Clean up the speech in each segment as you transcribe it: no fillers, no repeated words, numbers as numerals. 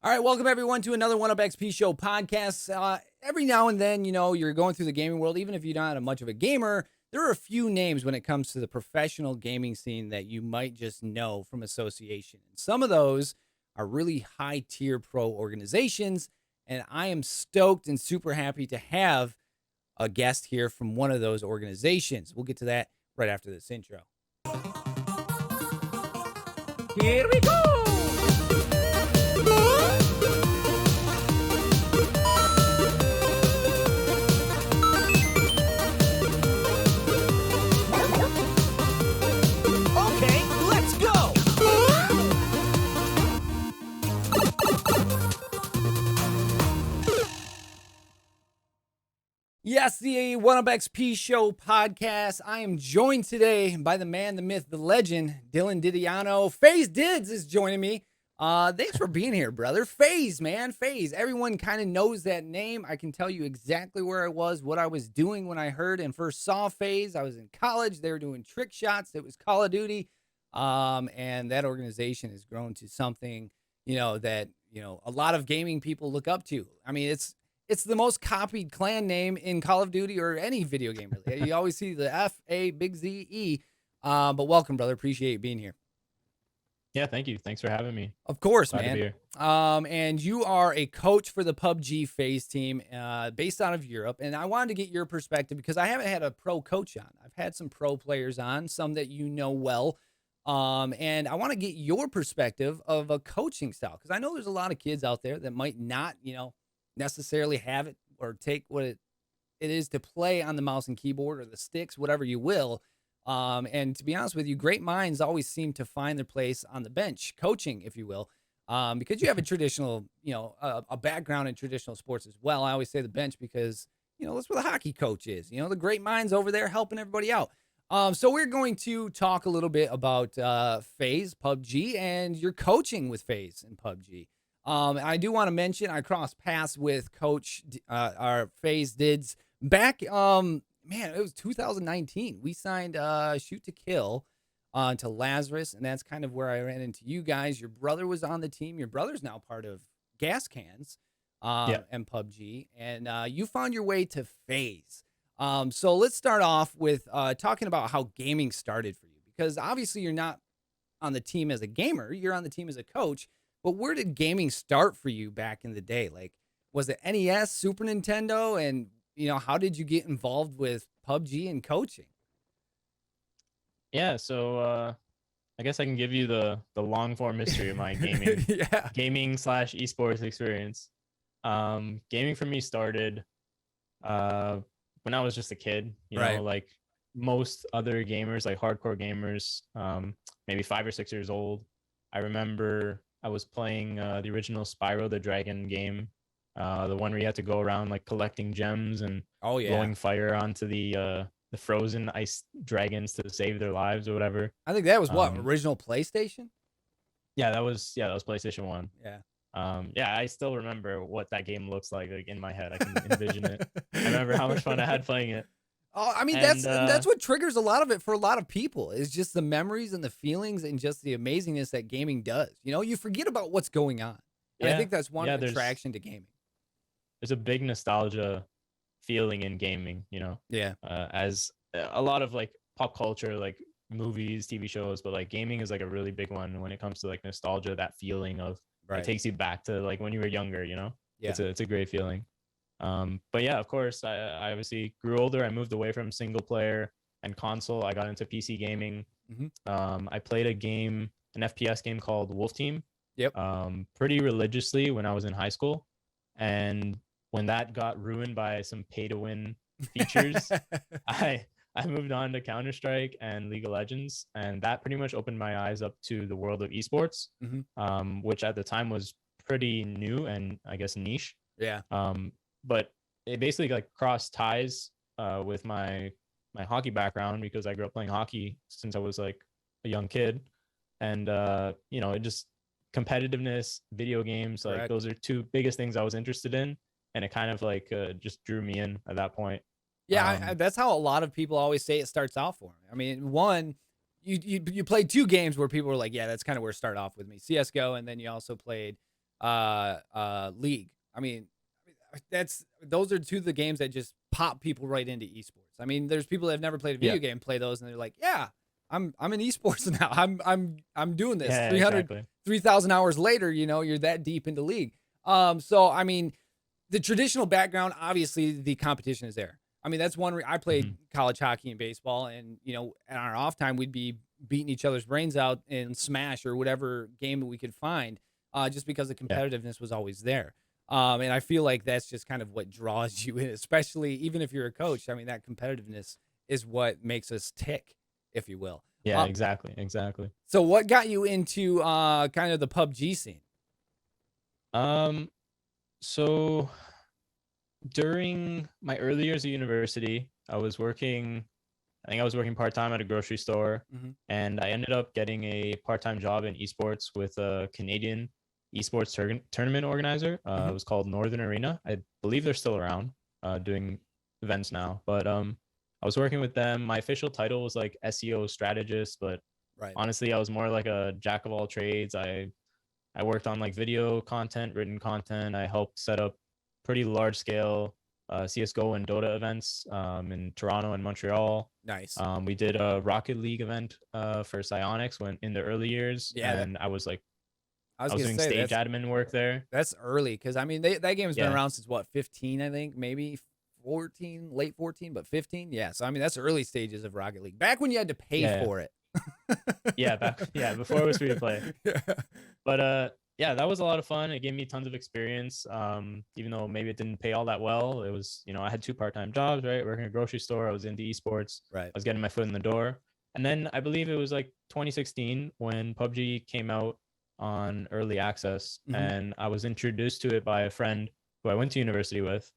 All right, welcome everyone to another One Up XP Show podcast. Every now and then, you're going through the gaming world, even if you're not much of a gamer, there are a few names when it comes to the professional gaming scene that you might just know from association. And some of those are really high tier pro organizations, and I am stoked and super happy to have a guest here from one of those organizations. We'll get to that right after this intro. Here we go. Yes, the One Up XP Show podcast. I am joined today by the man, the myth, the legend, Dylan Didiano. FaZe Didz is joining me. Thanks for being here, brother. FaZe, man, FaZe. Everyone kind of knows that name. I can tell you exactly where I was, what I was doing when I heard and first saw FaZe. I was in college. They were doing trick shots. It was Call of Duty. And that organization has grown to something, that, a lot of gaming people look up to. I mean, it's the most copied clan name in Call of Duty or any video game, really. You always see the F-A big Z-E. But welcome, brother. Appreciate you being here. Yeah, thank you. Thanks for having me. Of course, Glad to be man. here. And you are a coach for the PUBG FaZe team based out of Europe. And I wanted to get your perspective because I haven't had a pro coach on. I've had some pro players on, some that you know well. And I want to get your perspective of a coaching style because I know there's a lot of kids out there that might not, necessarily have it or take what it is to play on the mouse and keyboard or the sticks, whatever you will. And to be honest with you, great minds always seem to find their place on the bench, coaching, if you will, because you have a traditional, a background in traditional sports as well. I always say the bench because, that's where the hockey coach is, the great minds over there helping everybody out. So we're going to talk a little bit about FaZe, PUBG, and your coaching with FaZe and PUBG. I do want to mention I crossed paths with Coach our FaZe Didz back. Man, it was 2019. We signed Shoot to Kill to Lazarus, and that's kind of where I ran into you guys. Your brother was on the team. Your brother's now part of Gas Cans and PUBG, and you found your way to FaZe. So let's start off with talking about how gaming started for you, because obviously you're not on the team as a gamer. You're on the team as a coach. But where did gaming start for you back in the day? Like, was it NES, Super Nintendo? And, how did you get involved with PUBG and coaching? Yeah, so I guess I can give you the long form history of my gaming slash esports experience. Gaming for me started when I was just a kid, Right. like most other gamers, like hardcore gamers, maybe 5 or 6 years old. I remember I was playing the original Spyro the Dragon game, the one where you had to go around like collecting gems and blowing fire onto the frozen ice dragons to save their lives or whatever. I think that was original PlayStation? Yeah, that was PlayStation 1. Yeah. Yeah, I still remember what that game looks like in my head. I can envision it. I remember how much fun I had playing it. Oh, I mean, that's what triggers a lot of it for a lot of people is just the memories and the feelings and just the amazingness that gaming does. You forget about what's going on. And I think that's one attraction to gaming. There's a big nostalgia feeling in gaming, Yeah. As a lot of like pop culture, like movies, TV shows, but like gaming is like a really big one when it comes to like nostalgia, that feeling of it takes you back to like when you were younger, Yeah. It's a great feeling. But yeah, of course, I obviously grew older. I moved away from single player and console. I got into PC gaming. I played an FPS game called Wolf Team. Yep. Pretty religiously when I was in high school. And when that got ruined by some pay to win features, I moved on to Counter-Strike and League of Legends. And that pretty much opened my eyes up to the world of esports, which at the time was pretty new and I guess niche. Yeah. But it basically like crossed ties with my hockey background because I grew up playing hockey since I was like a young kid, and it just competitiveness, video games, like those are two biggest things I was interested in, and it kind of like just drew me in at that point. Yeah, that's how a lot of people always say it starts out for me. I mean, one, you played two games where people were like, yeah, that's kind of where it started off with me, CS:GO, and then you also played League. I mean, those are two of the games that just pop people right into esports. I mean, there's people that have never played a Yeah. video game play those, and they're like, yeah, I'm in esports now. I'm doing this. Yeah, exactly. 3,000 hours later, you're that deep into league. So I mean, the traditional background, obviously, the competition is there. I mean, that's one. I played college hockey and baseball, and at our off time, we'd be beating each other's brains out in Smash or whatever game that we could find, just because the Yeah. competitiveness was always there. And I feel like that's just kind of what draws you in, especially even if you're a coach. I mean, that competitiveness is what makes us tick, if you will. Yeah, exactly. Exactly. So, what got you into kind of the PUBG scene? So during my early years of university, I think I was working part-time at a grocery store, and I ended up getting a part-time job in esports with a Canadian esports tournament organizer. It was called Northern Arena. I believe they're still around, doing events now. But I was working with them. My official title was like SEO strategist, but Right. honestly, I was more like a jack of all trades. I worked on like video content, written content. I helped set up pretty large scale CSGO and Dota events in Toronto and Montreal. Nice. We did a Rocket League event for Psyonix when in the early years, and I was doing stage admin work there. That's early because I mean that game's been around since what, 15, I think, maybe 14, late 14, but 15. Yeah, so I mean that's early stages of Rocket League. Back when you had to pay for it. Before it was free to play. But yeah, that was a lot of fun. It gave me tons of experience. Even though maybe it didn't pay all that well, it was, I had 2 part-time jobs, right? Working at a grocery store, I was into esports. Right. I was getting my foot in the door. And then I believe it was like 2016 when PUBG came out on early access, and I was introduced to it by a friend who I went to university with.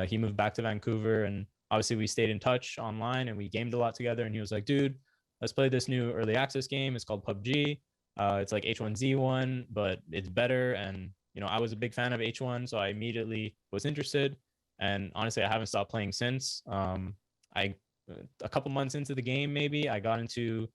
He moved back to Vancouver, and obviously we stayed in touch online and we gamed a lot together. And he was like, dude, let's play this new early access game. It's called PUBG. It's like H1Z1, but it's better. And, I was a big fan of H1, so I immediately was interested. And honestly, I haven't stopped playing since. A couple months into the game, maybe, I got into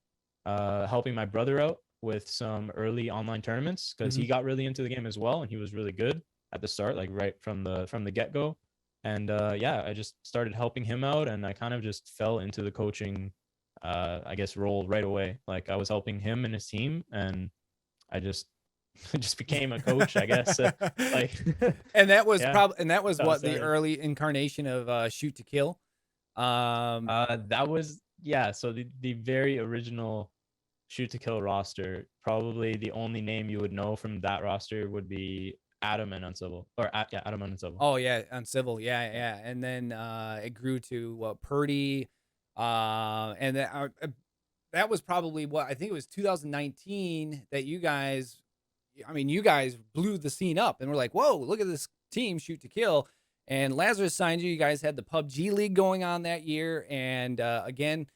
helping my brother out with some early online tournaments because he got really into the game as well. And he was really good at the start, like right from the get-go. And I just started helping him out, and I kind of just fell into the coaching I guess role right away. Like I was helping him and his team, and I just became a coach, I guess. And that was what the started. early incarnation of Shoot to Kill. That was so the very original Shoot to Kill roster, probably the only name you would know from that roster would be Adam and Uncivil, Adam and Uncivil. Oh yeah, Uncivil, yeah, and then it grew to Purdy, and that was probably what I think it was 2019 that you guys blew the scene up, and we're like, whoa, look at this team, Shoot to Kill, and Lazarus signed you. You guys had the PUBG League going on that year, and again,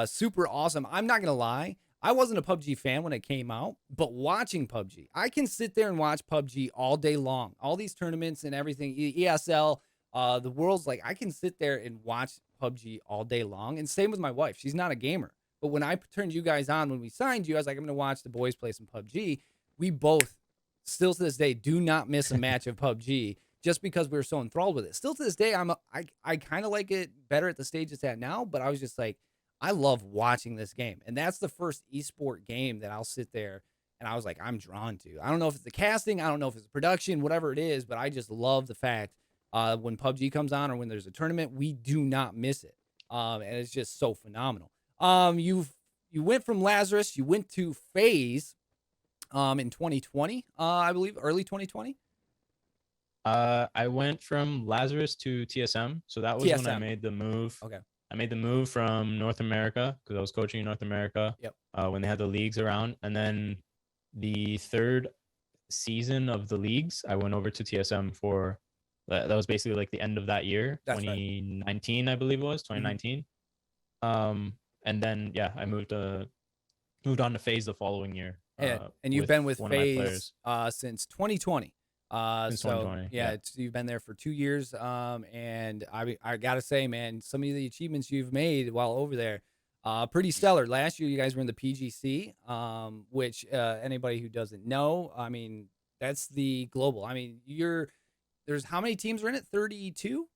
super awesome. I'm not gonna lie. I wasn't a PUBG fan when it came out, but watching PUBG, I can sit there and watch PUBG all day long. All these tournaments and everything, ESL, the world's like, I can sit there and watch PUBG all day long. And same with my wife. She's not a gamer. But when I turned you guys on, when we signed you, I was like, I'm going to watch the boys play some PUBG. We both, still to this day, do not miss a match of PUBG just because we were so enthralled with it. Still to this day, I kind of like it better at the stage it's at now, but I was just like, I love watching this game. And that's the first esport game that I'll sit there and I was like, I'm drawn to. I don't know if it's the casting, I don't know if it's the production, whatever it is, but I just love the fact when PUBG comes on or when there's a tournament, we do not miss it. And it's just so phenomenal. You went from Lazarus, you went to FaZe in 2020, I believe, early 2020. I went from Lazarus to TSM. So that was when I made the move. Okay. I made the move from North America because I was coaching in North America. Yep. When they had the leagues around, and then the third season of the leagues, I went over to TSM for that was basically like the end of that year, That's 2019, right. I believe it was 2019. And then I moved on to FaZe the following year. And you've been with FaZe since 2020. Since 2020. You've been there for 2 years. And I gotta say, man, some of the achievements you've made while over there, pretty stellar. Last year, you guys were in the PGC, which anybody who doesn't know, I mean, That's the global. I mean, there's how many teams are in it? 32?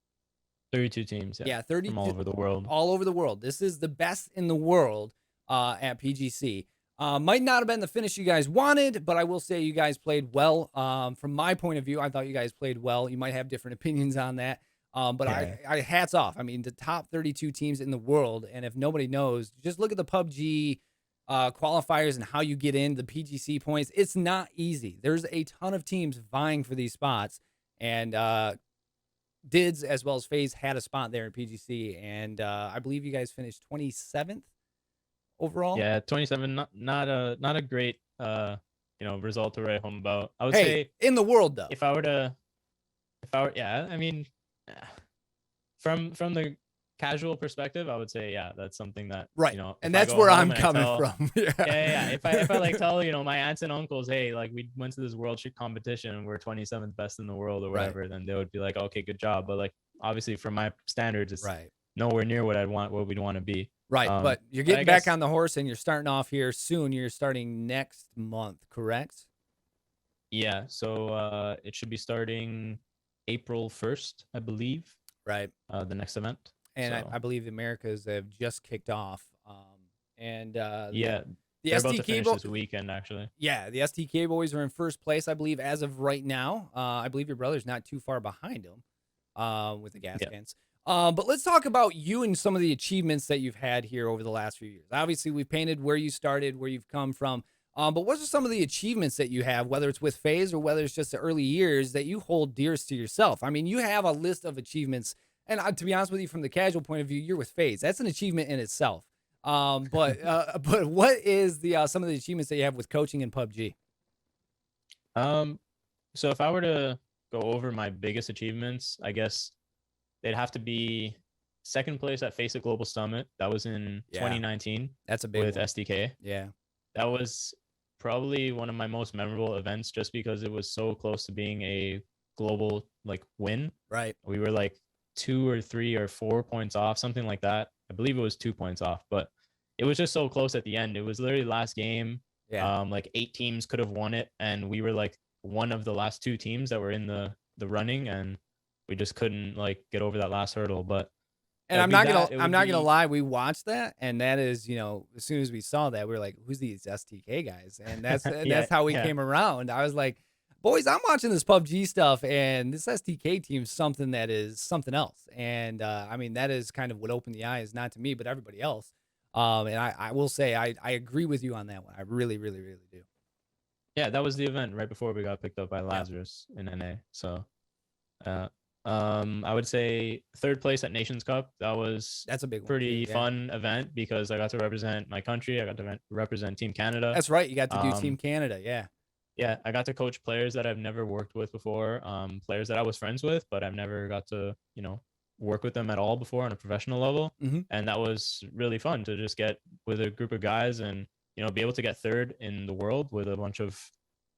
32 teams, yeah, Yeah, from all 32 over the world. all over the world. This is the best in the world at PGC. Might not have been the finish you guys wanted, but I will say you guys played well. From my point of view, I thought you guys played well. You might have different opinions on that. But Yeah. I hats off. I mean, the top 32 teams in the world, and if nobody knows, just look at the PUBG qualifiers and how you get in the PGC points. It's not easy. There's a ton of teams vying for these spots, and Didz as well as FaZe had a spot there in PGC, and I believe you guys finished 27th overall. Yeah, 27, not a great result to write home about. I would Hey, say in the world though. yeah, I mean, from the casual perspective, I would say, yeah, that's something that, Right. if And I that's go where home I'm and I coming tell, from. Yeah. yeah. If I like tell, my aunts and uncles, hey, like we went to this world shit competition and we're 27th best in the world or Right. whatever, then they would be like, okay, good job. But like, obviously from my standards, it's Right. nowhere near what we'd want to be. Right. But you're getting back on the horse and you're starting off here soon. You're starting next month, correct? Yeah. So it should be starting April 1st, I believe. Right. The next event. And So, I believe the Americas have just kicked off. yeah, the they're about to STK finish this weekend, actually. Yeah, the STK boys are in first place, I believe, as of right now. I believe your brother's not too far behind him with the gas cans. But let's talk about you and some of the achievements that you've had here over the last few years. Obviously, we've painted where you started, where you've come from. But what are some of the achievements that you have, whether it's with FaZe or whether it's just the early years, that you hold dearest to yourself? I mean, you have a list of achievements. And to be honest with you, from the casual point of view, you're with FaZe. That's an achievement in itself. But what is the some of the achievements that you have with coaching in PUBG? So if I were to go over my biggest achievements, I guess they'd have to be second place at FaZe Global Summit. That was in 2019. That's a big with one. SDK. Yeah. That was probably one of my most memorable events just because it was so close to being a global like win. Right. We were like 2 or 3 or 4 points off, something like that. I believe it was 2 points off, but it was just so close at the end. It was literally last game. Yeah. Like 8 teams could have won it, and we were like one of the last 2 teams that were in the running, and we just couldn't like get over that last hurdle. But and I'm not gonna lie, we watched that, and that is, as soon as we saw that, we were like, who's these STK guys? And that's that's how we came around. I was like, boys, I'm watching this PUBG stuff, and this STK team's something that is something else. And I mean, that is kind of what opened the eyes, not to me, but everybody else. And I will say I agree with you on that one. I really, really, really do. Yeah, that was the event right before we got picked up by Lazarus in NA. So I would say third place at Nations Cup. That's a big one, pretty fun event because I got to represent my country. I got to represent Team Canada. That's right. You got to do Team Canada. Yeah. Yeah, I got to coach players that I've never worked with before, players that I was friends with, but I've never got to, work with them at all before on a professional level. Mm-hmm. And that was really fun to just get with a group of guys and, be able to get third in the world with a bunch of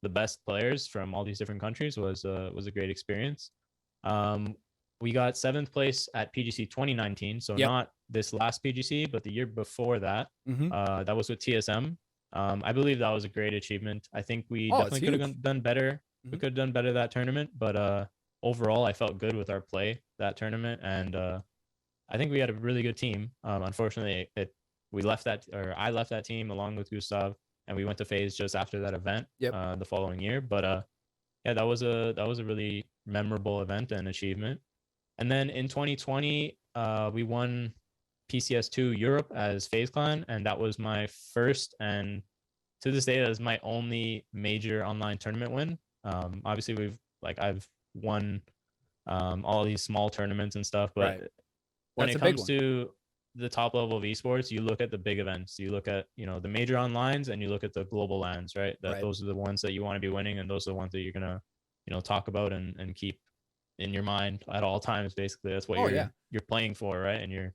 the best players from all these different countries was a great experience. We got 7th place at PGC 2019. So not this last PGC, but the year before that. Mm-hmm. That was with TSM. I believe that was a great achievement. I think we definitely could have done better. Mm-hmm. We could have done better that tournament, but overall, I felt good with our play that tournament, and I think we had a really good team. Unfortunately, I left that team along with Gustav, and we went to FaZe just after that event the following year. But yeah, that was a really memorable event and achievement. And then in 2020, we won PCS2 Europe as FaZe Clan, and that was my first, and to this day that is my only major online tournament win. Obviously I've won all these small tournaments and stuff, but when it comes to the top level of esports, you look at the big events, you look at the major onlines, and you look at the global lands, right? Those are the ones that you want to be winning, and those are the ones that you're gonna talk about and keep in your mind at all times. Basically, that's what you're playing for, right? And you're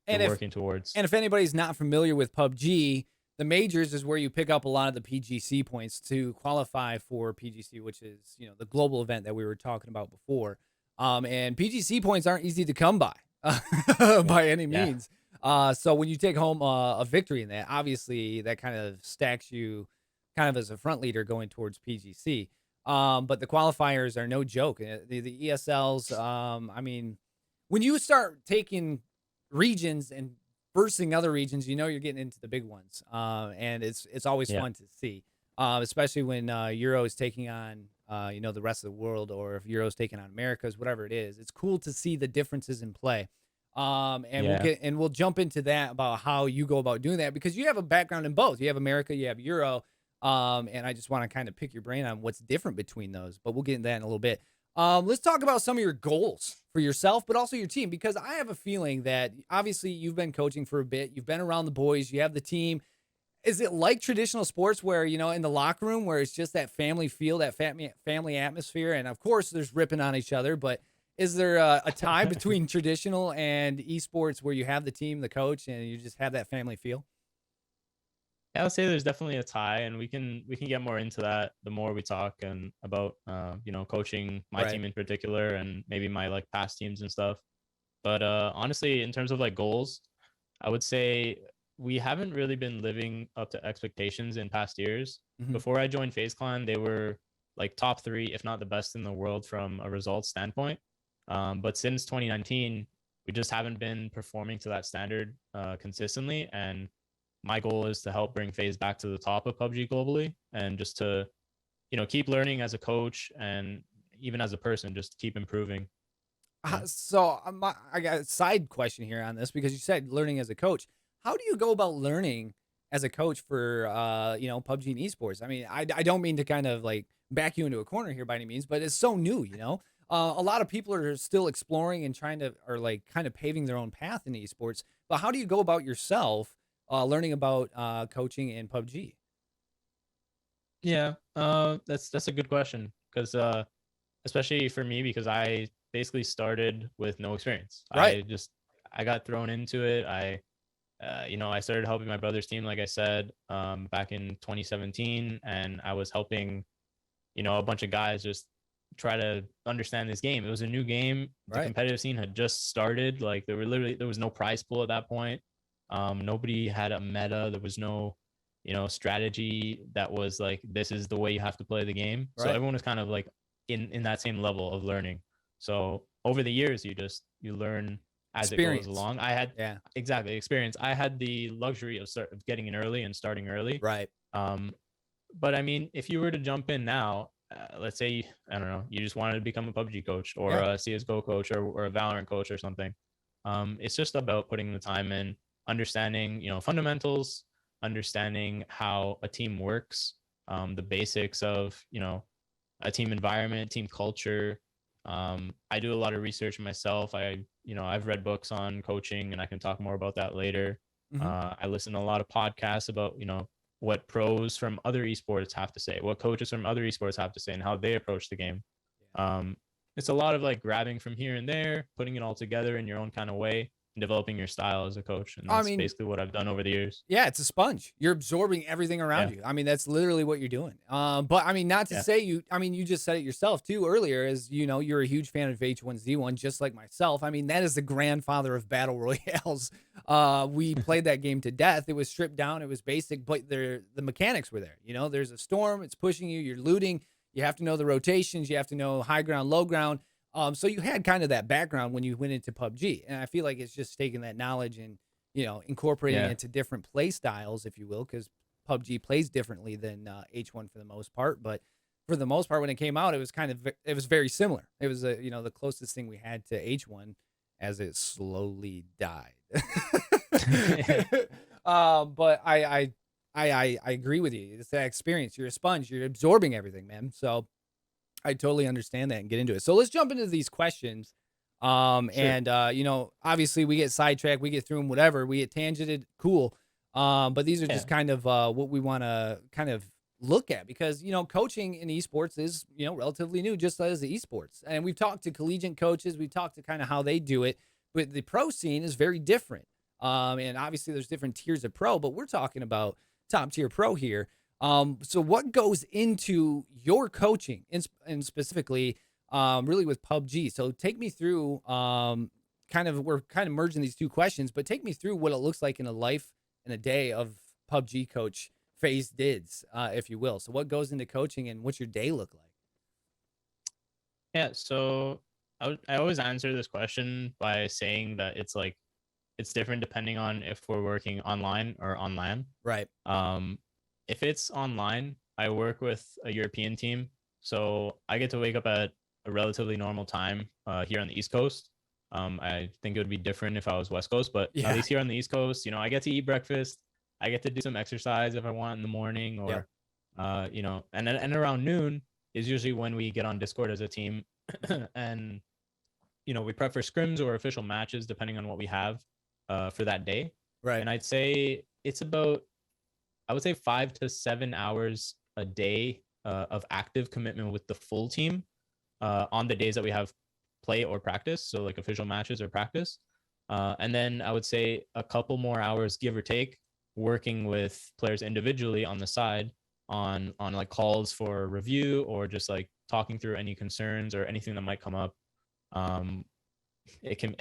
working towards. And if anybody's not familiar with PUBG, the majors is where you pick up a lot of the PGC points to qualify for PGC, which is, the global event that we were talking about before. And PGC points aren't easy to come by by any means. So when you take home a victory in that, obviously that kind of stacks you kind of as a front leader going towards PGC. But the qualifiers are no joke. The ESLs, I mean, when you start taking regions and versing other regions, you know you're getting into the big ones. And it's always Yeah. fun to see, especially when Euro is taking on the rest of the world, or if Euro's taking on Americas, whatever it is. It's cool to see the differences in play. And Yeah. we'll jump into that about how you go about doing that, because you have a background in both. You have America, you have Euro. And I just want to kind of pick your brain on what's different between those, but we'll get into that in a little bit. Let's talk about some of your goals for yourself, but also your team, because I have a feeling that obviously you've been coaching for a bit. You've been around the boys. You have the team. Is it like traditional sports where, in the locker room where it's just that family feel, that family atmosphere? And of course, there's ripping on each other, but is there a tie between traditional and esports where you have the team, the coach, and you just have that family feel? Yeah, I would say there's definitely a tie, and we can get more into that the more we talk and about coaching my Right. team in particular and maybe my like past teams and stuff. But honestly, in terms of like goals, I would say we haven't really been living up to expectations in past years. Hmm. Before I joined FaZe Clan, they were like top three, if not the best in the world from a results standpoint. But since 2019, we just haven't been performing to that standard consistently. And my goal is to help bring FaZe back to the top of PUBG globally, and just to keep learning as a coach and even as a person, just keep improving. Yeah. So I got a side question here on this, because you said learning as a coach. How do you go about learning as a coach for PUBG and esports? I mean, I don't mean to kind of like back you into a corner here by any means, but it's so new. A lot of people are still exploring and trying to, or like kind of paving their own path in esports. But how do you go about yourself learning about coaching in PUBG? Yeah, that's a good question because especially for me, because I basically started with no experience. Right. I got thrown into it. I started helping my brother's team, like I said, back in 2017, and I was helping a bunch of guys just try to understand this game. It was a new game. The Right. competitive scene had just started. Like there was no prize pool at that point. Nobody had a meta. There was no strategy that was like, this is the way you have to play the game. So Right. everyone was kind of like in that same level of learning. So over the years, you learn as it goes Experience. along. I had Yeah. exactly experience. I had the luxury of getting in early and starting early. Right. um but I mean, if you were to jump in now, let's say, I don't know, you just wanted to become a PUBG coach or Yeah. a CSGO coach or a Valorant coach or something. It's just about putting the time in, understanding, fundamentals, understanding how a team works, the basics of, a team environment, team culture. I do a lot of research myself. I've read books on coaching, and I can talk more about that later. Hmm. I listen to a lot of podcasts about, what pros from other esports have to say, what coaches from other esports have to say, and how they approach the game. Um, it's a lot of like grabbing from here and there, putting it all together in your own kind of way, and developing your style as a coach. And I that's mean, basically what I've done over the years. yeah, it's a sponge. You're absorbing everything around Yeah. you. I mean, that's literally what you're doing. But I mean, not to Yeah. say I mean, you just said it yourself too earlier, as you're a huge fan of H1Z1, just like myself. I mean, that is the grandfather of battle royales. We played that game to death. It was stripped down. It was basic, but the mechanics were there. There's a storm. It's pushing you. You're looting. You have to know the rotations. You have to know high ground, low ground. So you had kind of that background when you went into PUBG, and I feel like it's just taking that knowledge and incorporating it Yeah. into different play styles, if you will, because PUBG plays differently than H1 for the most part. But for the most part, when it came out, it was very similar. It was the closest thing we had to H1 as it slowly died. But I agree with you. It's that experience. You're a sponge. You're absorbing everything, man. So I totally understand that and get into it. So let's jump into these questions. Sure. And obviously we get sidetracked, we get through them, whatever, we get tangented, cool. But these are Yeah. just kind of what we want to kind of look at, because coaching in esports is relatively new, just as the esports. And we've talked to collegiate coaches, we've talked to kind of how they do it, but the pro scene is very different. And obviously there's different tiers of pro, but we're talking about top tier pro here. So what goes into your coaching, and specifically, really with PUBG? So take me through, we're kind of merging these two questions, but take me through what it looks like in a life and a day of PUBG coach FaZe Didz, if you will. So what goes into coaching, and what's your day look like? Yeah, so I always answer this question by saying that it's like it's different depending on if we're working online or on LAN. Right. Um, if it's online, I work with a European team, so I get to wake up at a relatively normal time here on the East Coast. I think it would be different if I was West Coast, but at Yeah. least here on the East Coast, I get to eat breakfast. I get to do some exercise if I want in the morning, Yep. or and around noon is usually when we get on Discord as a team, and we prep for scrims or official matches depending on what we have for that day. Right. And I would say 5 to 7 hours a day of active commitment with the full team on the days that we have play or practice, so like official matches or practice. And then I would say a couple more hours, give or take, working with players individually on the side on like calls for review or just like talking through any concerns or anything that might come up. Um, it can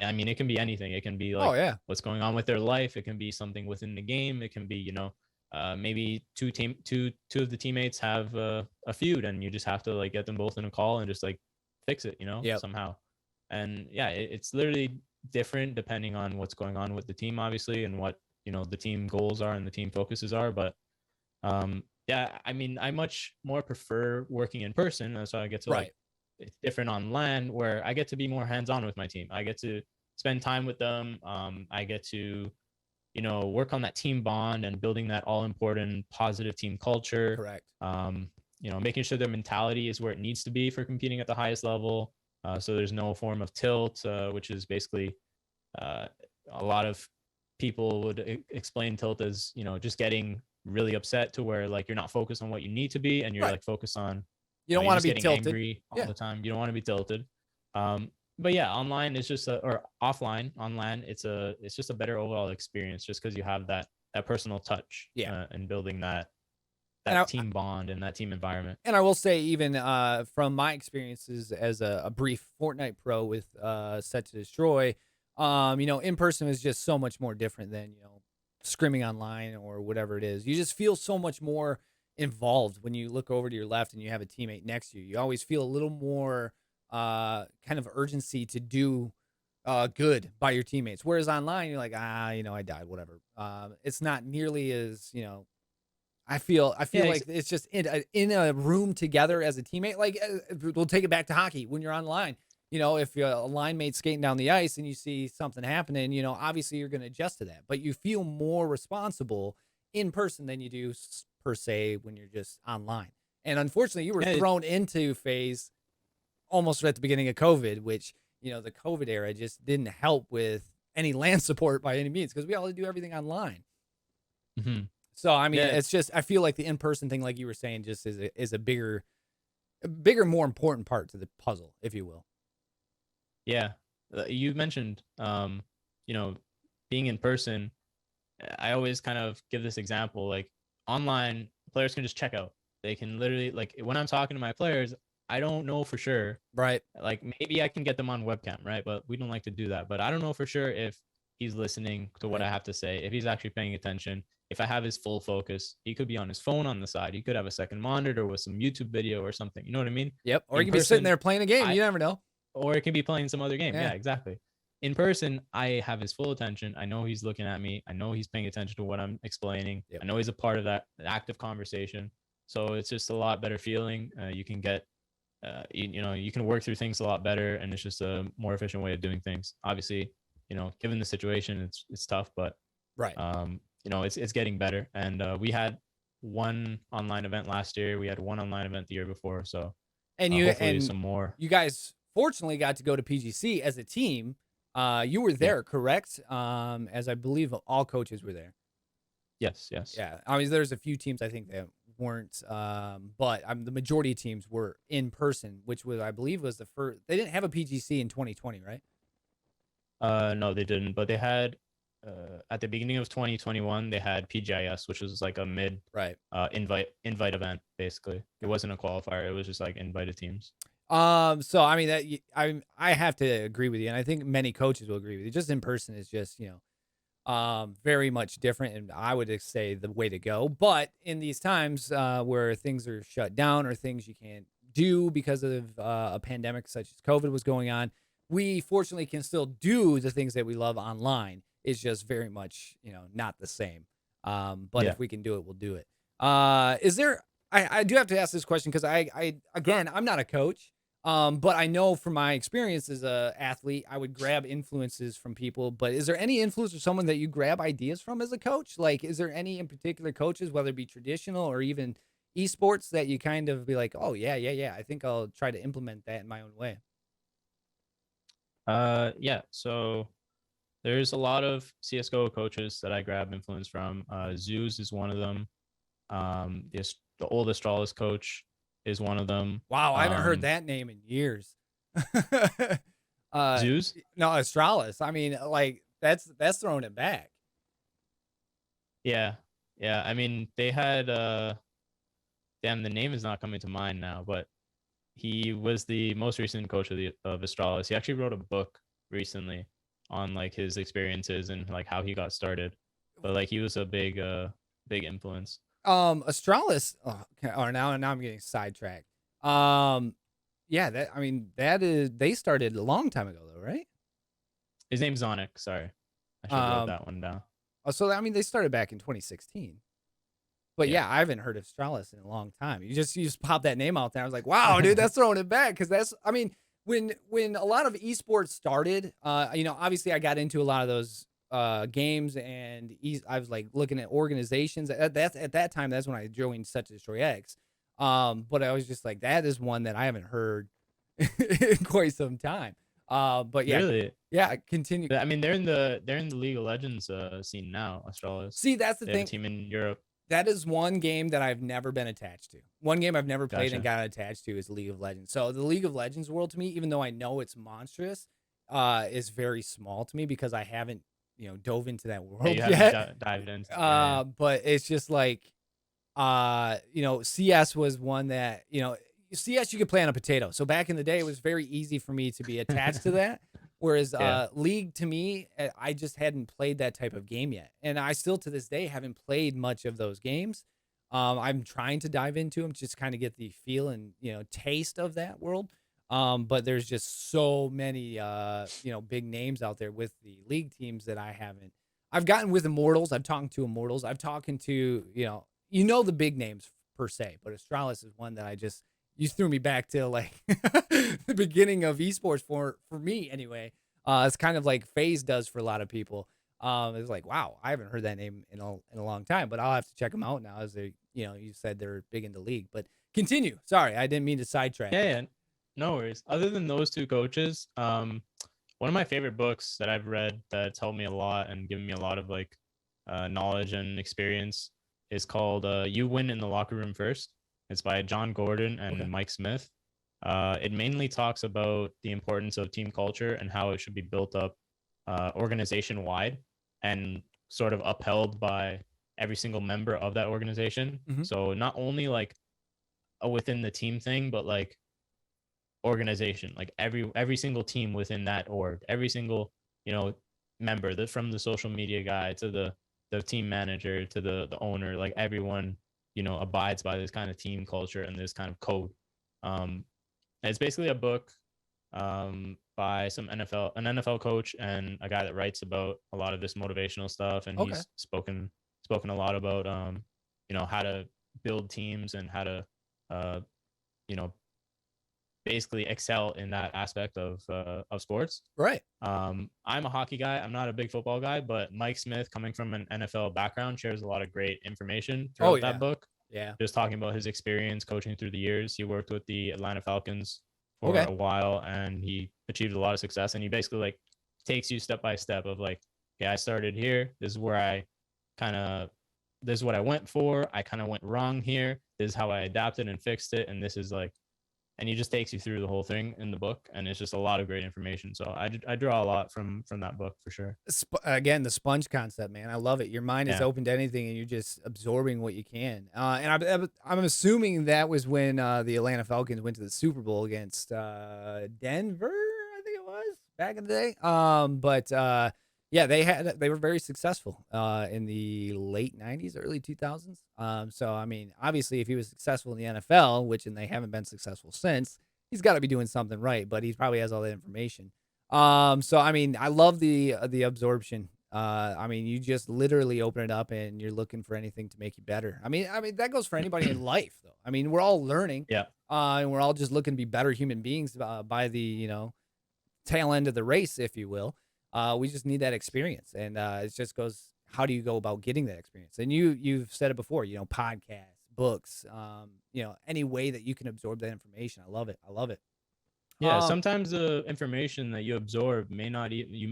be anything. It can be Oh like yeah. what's going on with their life. It can be something within the game. It can be, maybe two of the teammates have a feud and you just have to like get them both in a call and just like fix it, Yep. somehow. And yeah, it's literally different depending on what's going on with the team, obviously, and what, the team goals are and the team focuses are. But yeah, I mean, I much more prefer working in person. And so I get to like, Right. it's different on LAN where I get to be more hands-on with my team. I get to spend time with them. I get to, work on that team bond and building that all important positive team culture. Correct. Making sure their mentality is where it needs to be for competing at the highest level. So there's no form of tilt, which is basically uh, a lot of people would explain tilt as, just getting really upset to where like you're not focused on what you need to be and you're Right. like focused on, You don't you're want to just be getting tilted. angry all Yeah. the time. You don't want to be tilted. But yeah, online is just or offline on LAN, it's just a better overall experience just because you have that personal touch Yeah. and building that And that team bond and that team environment. I will say, even from my experiences as a brief Fortnite pro with Set to Destroy, in person is just so much more different than scrimming online or whatever it is. You just feel so much more involved when you look over to your left and you have a teammate next to you. You always feel a little more kind of urgency to do good by your teammates. Whereas online, you're like, I died, whatever. It's not nearly as I feel Yeah, like it's just in a room together as a teammate. Like we'll take it back to hockey when you're online. If a line mate's skating down the ice and you see something happening, obviously you're going to adjust to that. But you feel more responsible in person than you do per se when you're just online. And unfortunately, you were yeah, thrown into FaZe almost at the beginning of COVID, which the COVID era just didn't help with any land support by any means because we all do everything online. mhm. So I mean, Yeah, it's just I feel like the in person thing, like you were saying, just is a bigger, more important part to the puzzle, if you will. yeah. You mentioned, you know, being in person. I always kind of give this example, like online players can just check out. They can literally like when I'm talking to my players, I don't know for sure. Right. Like maybe I can get them on webcam, right? But we don't like to do that. But I don't know for sure if he's listening to what Right. I have to say, if he's actually paying attention, if I have his full focus. He could be on his phone on the side. He could have a second monitor with some YouTube video or something. You know what I mean? Yep. Or you In can be sitting person, there playing a game. I You never know. or it can be playing some other game. Yeah. Yeah, exactly. In person, I have his full attention. I know he's looking at me. I know he's paying attention to what I'm explaining. Yep. I know he's a part of that active conversation. So it's just a lot better feeling. You can get, you can work through things a lot better, and it's just a more efficient way of doing things. Obviously, given the situation, it's tough, but Right. it's getting better. And we had one online event last year. We had one online event the year before. So And hopefully some more. you guys fortunately got to go to PGC as a team. You were Yeah. there, correct? As I believe all coaches were there. Yes. Yes. Yeah. I mean, there's a few teams I think that weren't, but the majority of teams were in person, which was I believe was the first. They didn't have a PGC in 2020, right? No, they didn't. But they had at the beginning of 2021, they had PGIS, which was like a mid Right. invite event. Basically, it wasn't a qualifier. It was just like invited teams. So I mean I have to agree with you, and I think many coaches will agree with you. Just in person is just very much different, and I would say the way to go. But in these times where things are shut down or things you can't do because of a pandemic such as COVID was going on. We fortunately can still do the things that we love online. It's just very much, not the same. But Yeah. if we can do it, we'll do it. Is there? I do have to ask this question because again, I'm not a coach. But I know from my experience as a athlete, I would grab influences from people. But is there any influence or someone that you grab ideas from as a coach? Like, is there any in particular coaches, whether it be traditional or even esports, that you kind of be like, oh yeah, yeah, yeah, I think I'll try to implement that in my own way. Yeah. So there's a lot of CS:GO coaches that I grab influence from. Zeus is one of them. The old Astralis coach is one of them. Wow, I haven't heard that name in years. uh, Zeus. no, Astralis. I mean, like that's throwing it back. Yeah. Yeah. I mean, they had damn, the name is not coming to mind now, but he was the most recent coach of Astralis. He actually wrote a book recently on like his experiences and like how he got started. But like he was a big influence. Astralis. Oh, okay, or now I'm getting sidetracked. Um, yeah, that is they started a long time ago though, right? His name's Zonic. Sorry, I should have wrote Um, that one down. so I mean they started back in 2016. But Yeah. yeah, I haven't heard of Astralis in a long time. You just pop that name out there. I was like, wow, dude, that's throwing it back because that's I mean when a lot of esports started, obviously I got into a lot of those games and I was like looking at organizations. At that time that's when I joined Set to Destroy X. But I was just like, that is one that I haven't heard in quite some time. But yeah, Really? yeah, continue. I mean, they're in the League of Legends scene now. Astralis. See, that's the They have a thing. team in Europe. That is one game that I've never been attached to. One game I've never played and Gotcha. got attached to is League of Legends. So the League of Legends world to me, even though I know it's monstrous, is very small to me because I haven't, dove into that Yeah, world you haven't yet. dived into. Yeah, But it's just like, CS was one that, CS you could play on a potato. So back in the day, it was very easy for me to be attached to that. Whereas yeah. League to me, I just hadn't played that type of game yet, and I still to this day haven't played much of those games. I'm trying to dive into them, just kind of get the feel and taste of that world. But there's just so many big names out there with the League teams that I haven't. I've gotten with Immortals. I've talked to Immortals. I've talked to the big names per se, but Astralis is one that you threw me back to like the beginning of esports for me anyway. It's kind of like FaZe does for a lot of people. It's like, wow, I haven't heard that name in a long time, but I'll have to check them out now as they, you said they're big into League. But continue. Sorry, I didn't mean to sidetrack. Yeah, yeah. No worries. Other than those two coaches, one of my favorite books that I've read that's helped me a lot and given me a lot of like knowledge and experience is called "You Win in the Locker Room First." It's by John Gordon Okay. and Mike Smith. It mainly talks about the importance of team culture and how it should be built up organization wide and sort of upheld by every single member of that organization. Mhm. So not only like a within the team thing, but like organization, like every single team within that org, every single member, that from the social media guy to the team manager to the owner, like everyone abides by this kind of team culture and this kind of code. It's basically a book by an NFL coach and a guy that writes about a lot of this motivational stuff, and Okay. he's spoken a lot about how to build teams and how to you know basically excel in that aspect of sports. Right. I'm a hockey guy. I'm not a big football guy, but Mike Smith, coming from an NFL background, shares a lot of great information Oh throughout that yeah. book. Yeah. Just talking about his experience coaching through the years. He worked with the Atlanta Falcons for Okay. a while, and he achieved a lot of success. And he basically like takes you step by step of like, okay, I started here. This is where this is what I went for. I kind of went wrong here. This is how I adapted and fixed it. And this is like, and he just takes you through the whole thing in the book, and it's just a lot of great information. So I draw a lot from that book for sure. Again, the sponge concept, man. I love it. Your mind is Yeah. open to anything, and you're just absorbing what you can. And I'm assuming that was when the Atlanta Falcons went to the Super Bowl against Denver. I think it was back in the day. But Yeah, they were very successful in the late 90s, early 2000s. So I mean, obviously if he was successful in the NFL, which and they haven't been successful since, he's got to be doing something right, but he probably has all that information. So I mean, I love the absorption. I mean, you just literally open it up and you're looking for anything to make you better. I mean that goes for anybody in life though. I mean, we're all learning Yeah. and we're all just looking to be better human beings by the, tail end of the race, if you will. We just need that experience, and it just goes. How do you go about getting that experience? And you've said it before. Podcasts, books. Any way that you can absorb that information. I love it. I love it. Yeah, sometimes the information that you absorb you may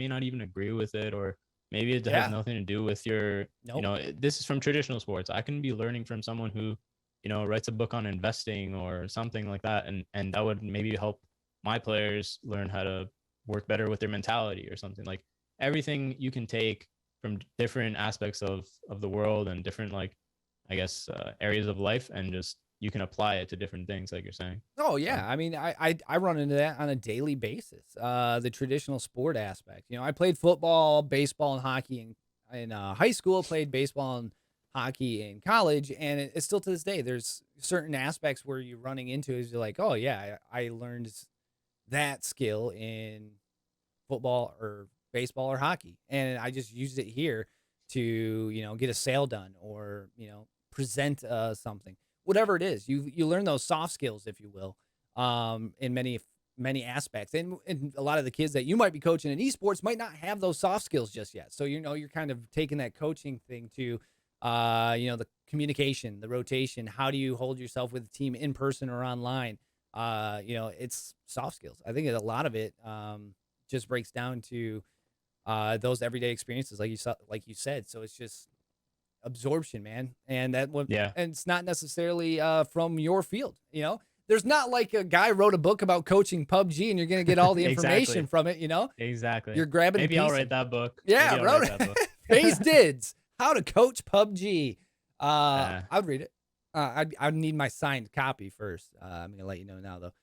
not even agree with it, or maybe it has Yeah. nothing to do with your, Nope. this is from traditional sports. I can be learning from someone who, writes a book on investing or something like that, and that would maybe help my players learn how to work better with their mentality or something. Like everything you can take from different aspects of the world and different, like, I guess, areas of life, and just you can apply it to different things, like you're saying. Oh So yeah, I mean, I run into that on a daily basis. The traditional sport aspect. I played football, baseball, and hockey in high school. Played baseball and hockey in college, and it's still to this day. There's certain aspects where you're running into is you're like, oh yeah, I learned that skill in football or baseball or hockey, and I just used it here to get a sale done or present something, whatever it is. You learn those soft skills, if you will, in many aspects, and a lot of the kids that you might be coaching in esports might not have those soft skills just yet. So you're kind of taking that coaching thing to the communication, the rotation. How do you hold yourself with the team in person or online? It's soft skills. I think a lot of it just breaks down to those everyday experiences, like you said. So it's just absorption, man, and yeah. and it's not necessarily from your field. There's not like a guy wrote a book about coaching PUBG and you're gonna get all the information Exactly. from it. Exactly. You're grabbing a Maybe I'll piece. write that book. Yeah, Maybe I'll wrote write that book. FaZe Didz, how to coach PUBG. Uh, I'd read it. I'd need my signed copy first. I'm gonna let you know now, though.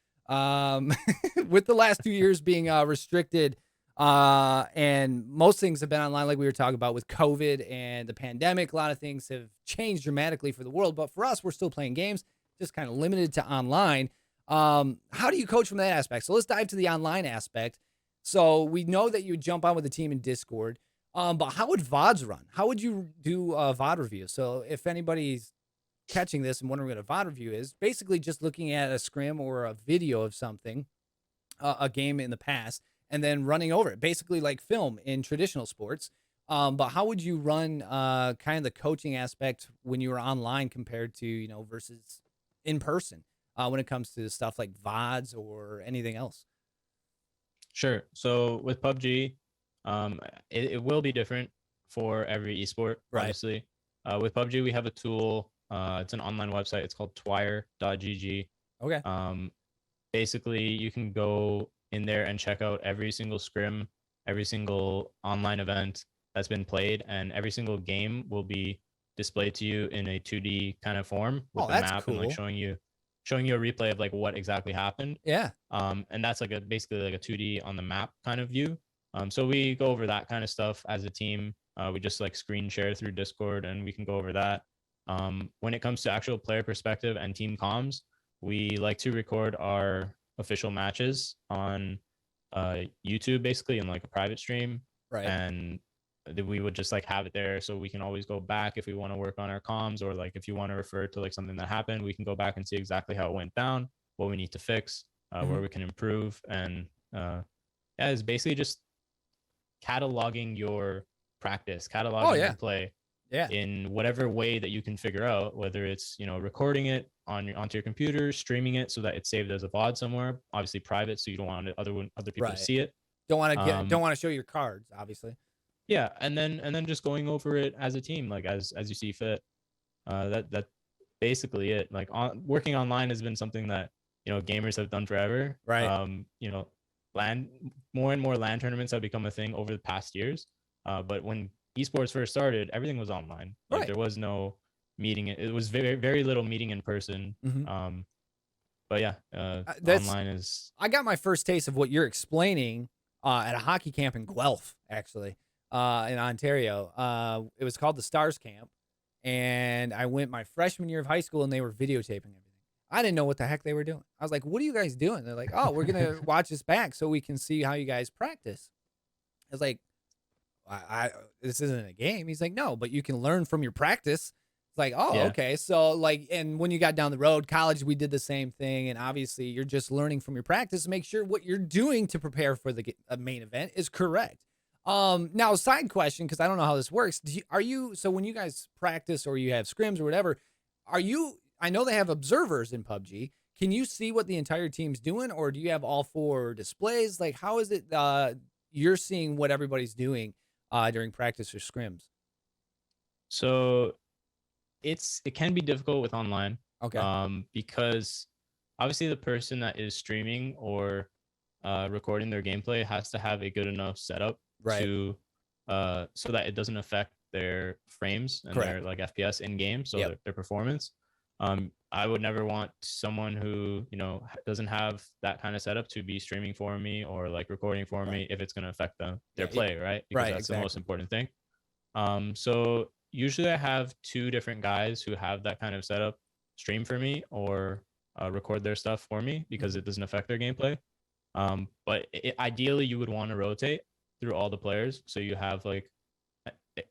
With the last 2 years being restricted, and most things have been online, like we were talking about with COVID and the pandemic. A lot of things have changed dramatically for the world, but for us, we're still playing games, just kind of limited to online. How do you coach from that aspect? So let's dive to the online aspect. So we know that you would jump on with the team in Discord. But how would VODs run? How would you do a VOD review? So if anybody's catching this and wondering what a VOD review is, basically just looking at a scrim or a video of something, a game in the past, and then running over it, basically like film in traditional sports. But how would you run kind of the coaching aspect when you were online compared to, versus in person when it comes to stuff like VODs or anything else? sure. So with PUBG, it will be different for every esport, Right. obviously. With PUBG, we have a tool. It's an online website. It's called twire.gg. Okay. Basically, you can go in there and check out every single scrim, every single online event that's been played, and every single game will be displayed to you in a 2D kind of form with Oh, the that's map and like cool. showing you a replay of like what exactly happened. Yeah. And that's like basically like a 2D on the map kind of view. So we go over that kind of stuff as a team. We just like screen share through Discord, and we can go over that. When it comes to actual player perspective and team comms, we like to record our official matches on YouTube, basically in like a private stream, Right. and then we would just like have it there so we can always go back if we want to work on our comms, or like if you want to refer to like something that happened, we can go back and see exactly how it went down, what we need to fix, where we can improve, and yeah, it's basically just cataloging your practice, Oh cataloging yeah. your play Yeah. in whatever way that you can figure out, whether it's recording it onto your computer, streaming it so that it's saved as a VOD somewhere, obviously private, so you don't want other people to Right. see it. Don't want to show your cards, obviously. Yeah, and then just going over it as a team, like as you see fit. That basically it. Like working online has been something that gamers have done forever. Right. Land more and more LAN tournaments have become a thing over the past years. But when esports first started, everything was online. Like Right. there was no meeting. It was very very little meeting in person. Mhm. But yeah, That's online is I got my first taste of what you're explaining at a hockey camp in Guelph, actually. in Ontario. It was called the Stars Camp, and I went my freshman year of high school, and they were videotaping everything. I didn't know what the heck they were doing. I was like, "What are you guys doing?" They're like, "Oh, we're gonna watch this back so we can see how you guys practice." I was like, I this isn't a game. He's like, "No, but you can learn from your practice." It's like, "Oh, Yeah. okay." So like, and when you got down the road, college, we did the same thing, and obviously, you're just learning from your practice to make sure what you're doing to prepare for the main event is correct. Now, side question, because I don't know how this works. Are you so when you guys practice or you have scrims or whatever, are you? I know they have observers in PUBG. Can you see what the entire team's doing, or do you have all four displays? Like, how is it? You're seeing what everybody's doing during practice or scrims. So it can be difficult with online, Okay. because obviously the person that is streaming or recording their gameplay has to have a good enough setup Right. to so that it doesn't affect their frames and Correct. their like FPS in game, so Yep. their performance. I would never want someone who doesn't have that kind of setup to be streaming for me or like recording for Right. me if it's going to affect them their Yeah. Yeah. play, right? Because Right. that's the most Exactly. important thing. So usually I have two different guys who have that kind of setup stream for me or record their stuff for me because Mhm. it doesn't affect their gameplay. But ideally, you would want to rotate through all the players, so you have like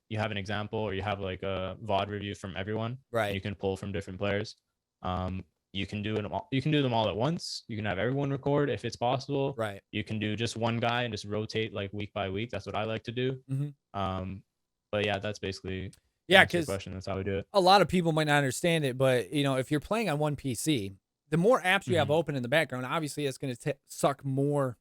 you have an example or you have like a VOD review from everyone, and Right. you can pull from different players. You can do it. You can do them all at once. You can have everyone record if it's possible. Right. You can do just one guy and just rotate like week by week. That's what I like to do. Hmm. Um, but yeah, that's basically to Yeah, answer your because question. That's how we do it. a lot of people might not understand it, but if you're playing on one PC, the more apps you have Hmm. open in the background, obviously it's going to suck more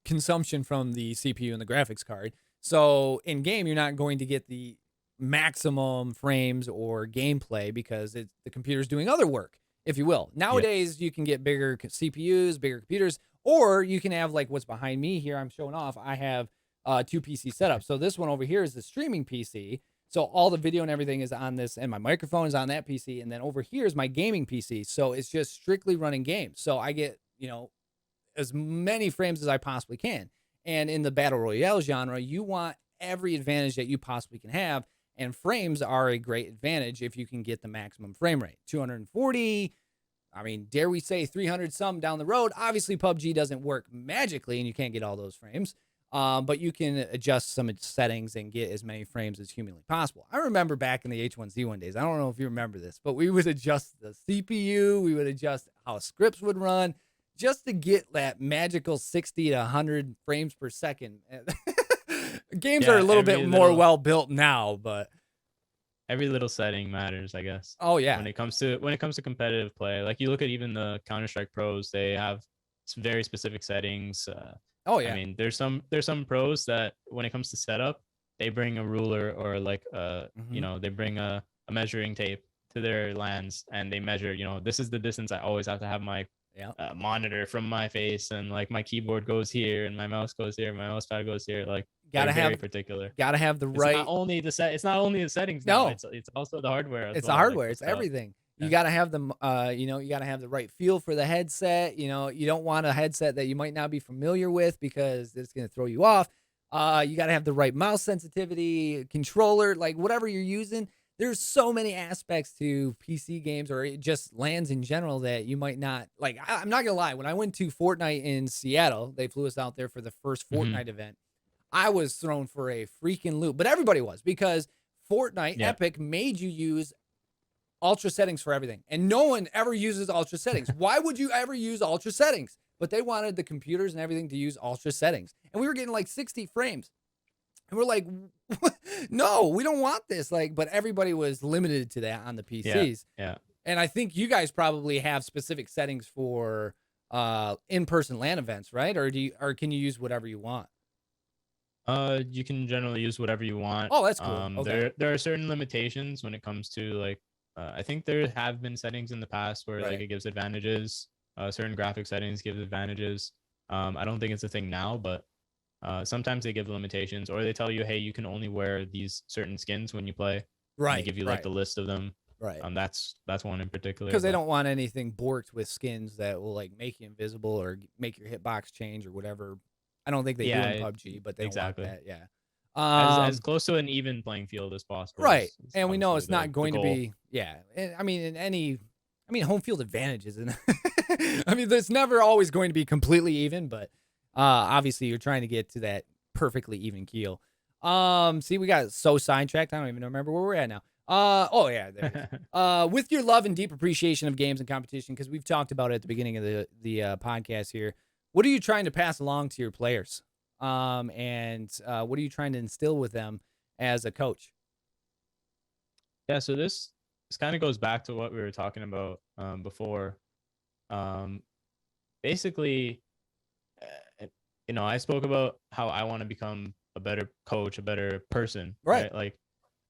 consumption from the CPU and the graphics card. So in game, you're not going to get the maximum frames or gameplay because the computer's doing other work, if you will. Yeah. Nowadays, you can get bigger CPUs, bigger computers, or you can have like what's behind me here. I'm showing off. I have two PC setups. So this one over here is the streaming PC. So all the video and everything is on this, and my microphone is on that PC. And then over here is my gaming PC. So it's just strictly running games. So I get, as many frames as I possibly can. And in the battle royale genre, you want every advantage that you possibly can have. And frames are a great advantage if you can get the maximum frame rate. 240, I mean, dare we say 300 some down the road. Obviously, PUBG doesn't work magically and you can't get all those frames. But you can adjust some settings and get as many frames as humanly possible. I remember back in the H1Z1 days, I don't know if you remember this, but we would adjust the CPU, we would adjust how scripts would run just to get that magical 60 to 100 frames per second. Games are a Yeah, little bit more well built now, but every little setting matters, I guess. oh yeah, When it comes to competitive play, like you look at even the Counter-Strike pros, they have very specific settings. oh I yeah, mean, there's some pros that when it comes to setup, they bring a ruler or like hmm they bring a measuring tape to their lands and they measure, this is the distance I always have to have my yeah. monitor from my face, and like my keyboard goes here and my mouse goes here, my mouse pad goes here. Like they're Gotta very have particular. gotta have the It's not right. only it's not only the settings now. No, It's also the hardware as it's the well, like hardware. the It's setup. everything. You Yeah. got to have the, you got to have the right feel for the headset. You don't want a headset that you might not be familiar with because it's going to throw you off. You got to have the right mouse sensitivity, controller, like whatever you're using. There's so many aspects to PC games or just lands in general that you might not like. I'm not gonna lie. When I went to Fortnite in Seattle, they flew us out there for the first Hmm. Fortnite event. I was thrown for a freaking loop, but everybody was because Fortnite Yeah. Epic made you use ultra settings for everything. And no one ever uses ultra settings. Why would you ever use ultra settings? But they wanted the computers and everything to use ultra settings. And we were getting like 60 frames. And we're like, no, we don't want this. Like, but everybody was limited to that on the Yeah. PCs. Yeah. And I think you guys probably have specific settings for in-person LAN events, right? Or can you use whatever you want? You can generally use whatever you want. Oh, that's cool. Okay. There are certain limitations when it comes to like, I think there have been settings in the past where like Right. it gives advantages. Certain graphic settings give advantages. I don't think it's a thing now, but sometimes they give limitations or they tell you, hey, you can only wear these certain skins when you play. And they Right. give you like Right. the list of them. Right. That's one in particular. Because they But don't want anything borked with skins that will like make you invisible or make your hitbox change or whatever. I don't think they do yeah, in PUBG, but they don't want exactly. that. Yeah. As Um, close to an even playing field as possible right. is And we know obviously it's not the going to goal. be, yeah. I mean, I mean, home field advantage isn't, I mean, there's never always going to be completely even, but obviously you're trying to get to that perfectly even keel. See, we got so sidetracked. I don't even remember where we're at now. Oh yeah, there it is. With your love and deep appreciation of games and competition, because we've talked about it at the beginning of the podcast here. What are you trying to pass along to your players? And what are you trying to instill with them as a coach? Yeah, so this kind of goes back to what we were talking about before. Um, basically, uh, I spoke about how I want to become a better coach, a better person, Right. right? Like,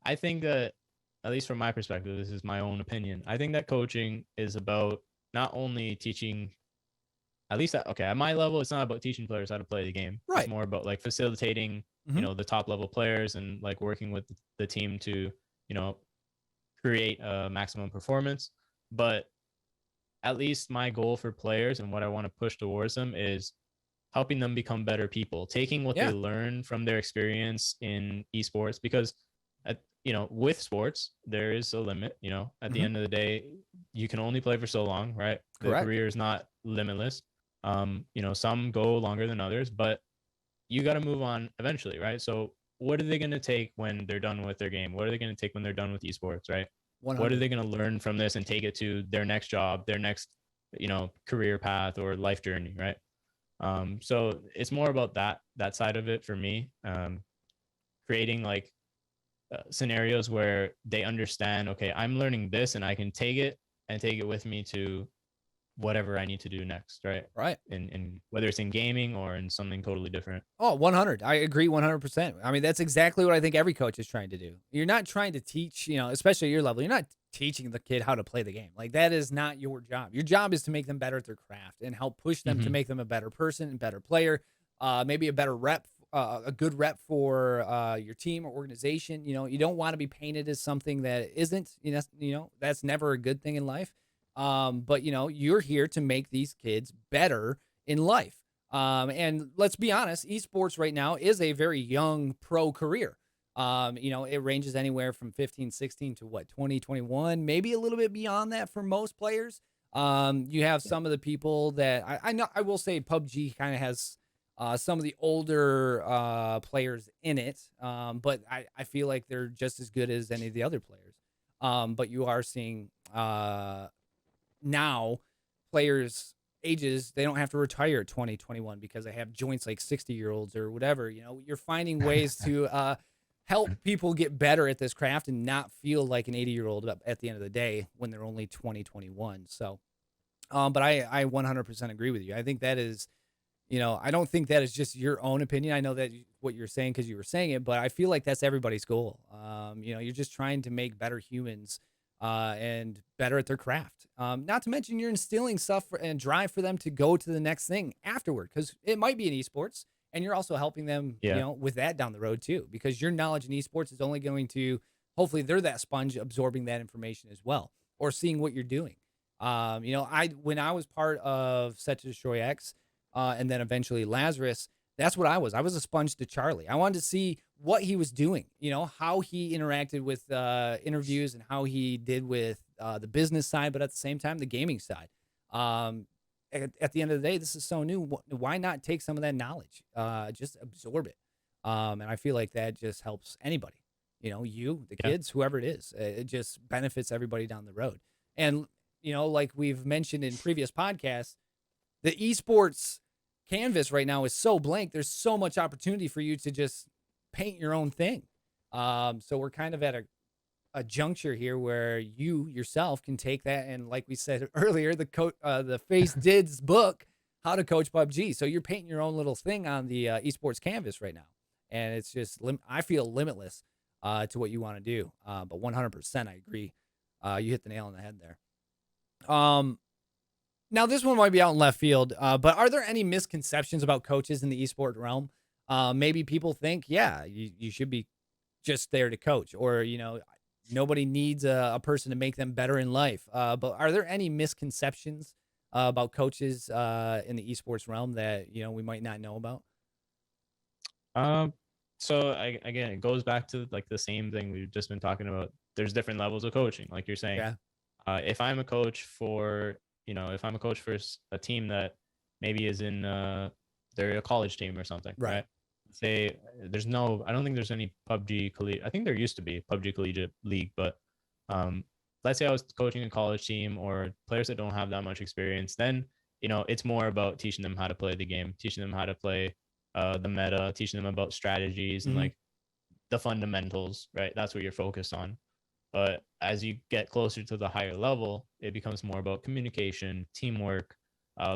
I think that, at least from my perspective, this is my own opinion. I think that coaching is about not only teaching, at least okay, at my level, it's not about teaching players how to play the game. It's Right. more about like facilitating, Hmm. the top level players and like working with the team to, you know, create a maximum performance. But at least my goal for players and what I want to push towards them is helping them become better people, taking what they Yeah. learn from their experience in esports. Because, with sports, there is a limit. At the Hmm. end of the day, you can only play for so long, right? The Correct. career is not limitless. Some go longer than others, but you got to move on eventually, right? So what are they going to take when they're done with their game? What are they going to take when they're done with esports, right? What are 100. they going to learn from this and take it to their next job, their next, career path or life journey, right? So it's more about that side of it for me. Creating like scenarios where they understand, okay, I'm learning this and I can take it and take it with me to whatever I need to do next, right? Right. In whether it's in gaming or in something totally different. Oh, 100. I agree 100%. I mean, that's exactly what I think every coach is trying to do. You're not trying to teach, especially at your level, you're not teaching the kid how to play the game. Like, that is not your job. Your job is to make them better at their craft and help push them to Hmm. make them a better person and better player, maybe a better rep, a good rep for your team or organization. You don't want to be painted as something that isn't, that's never a good thing in life. But, you're here to make these kids better in life. And let's be honest, esports right now is a very young pro career. It ranges anywhere from 15, 16 to what, 20, 21, maybe a little bit beyond that for most players. You have Yeah. some of the people that I know, I will say PUBG kind of has some of the older players in it, but I feel like they're just as good as any of the other players. But you are seeing now players ages they don't have to retire at 2021 because they have joints like 60-year-olds or whatever. You're finding ways to help people get better at this craft and not feel like an 80-year-old at the end of the day when they're only 2021. So but I 100% agree with you. I think that is, I don't think that is just your own opinion. I know that what you're saying because you were saying it, but I feel like that's everybody's goal. You're just trying to make better humans and better at their craft. Not to mention you're instilling stuff and drive for them to go to the next thing afterward because it might be in esports, and you're also helping them, Yeah. with that down the road too. Because your knowledge in esports is only going to hopefully they're that sponge absorbing that information as well or seeing what you're doing. I when I was part of Set to Destroy X, and then eventually Lazarus. That's what I was. I was a sponge to Charlie. I wanted to see what he was doing, how he interacted with interviews and how he did with the business side, but at the same time, the gaming side. Um, at the end of the day, this is so new. Why not take some of that knowledge? Just absorb it. And I feel like that just helps anybody, you, the Yeah. kids, whoever it is. It just benefits everybody down the road. And, like we've mentioned in previous podcasts, the esports canvas right now is so blank. There's so much opportunity for you to just paint your own thing. So we're kind of at a juncture here where you yourself can take that and, like we said earlier, the FaZe Didz book, How to Coach PUBG. So you're painting your own little thing on the esports canvas right now, and it's just I feel limitless to what you want to do. But 100%, I agree. You hit the nail on the head there. Now, this one might be out in left field, but are there any misconceptions about coaches in the esport realm? Maybe people think, yeah, you should be just there to coach, or, nobody needs a person to make them better in life. But are there any misconceptions about coaches in the esports realm that, we might not know about? Um, So again, it goes back to like the same thing we've just been talking about. There's different levels of coaching, like you're saying. Yeah. If I'm a coach for, if I'm a coach for a team that maybe is in, they're a college team or something, Right. right? Say I don't think there's any PUBG collegiate. I think there used to be PUBG collegiate league, but um, let's say I was coaching a college team or players that don't have that much experience, then it's more about teaching them how to play the game, teaching them how to play the meta, teaching them about strategies and Mhm. like the fundamentals, right? That's what you're focused on. But as you get closer to the higher level, it becomes more about communication, teamwork,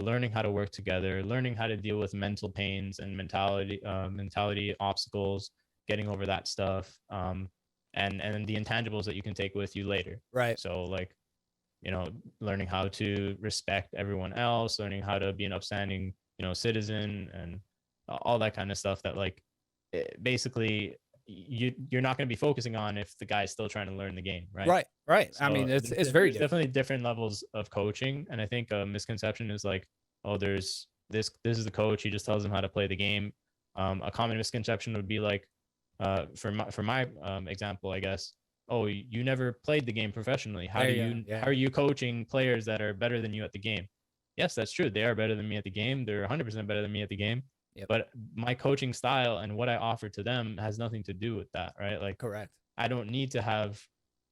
learning how to work together, learning how to deal with mental pains and mentality obstacles, getting over that stuff, and the intangibles that you can take with you later. Right. So like, learning how to respect everyone else, learning how to be an upstanding, citizen, and all that kind of stuff that like basically you're not going to be focusing on if the guy's still trying to learn the game, right? Right. Right. I So mean, it's very there's different. definitely different levels of coaching, and I think a misconception is like, oh, there's this is the coach, he just tells them how to play the game. A common misconception would be like, for my example, I guess, oh, you never played the game professionally. There you go. How Yeah. are you coaching players that are better than you at the game? Yes, that's true. They are better than me at the game. They're 100% better than me at the game. Yep. But my coaching style and what I offer to them has nothing to do with that, right? Like Correct. I don't need to have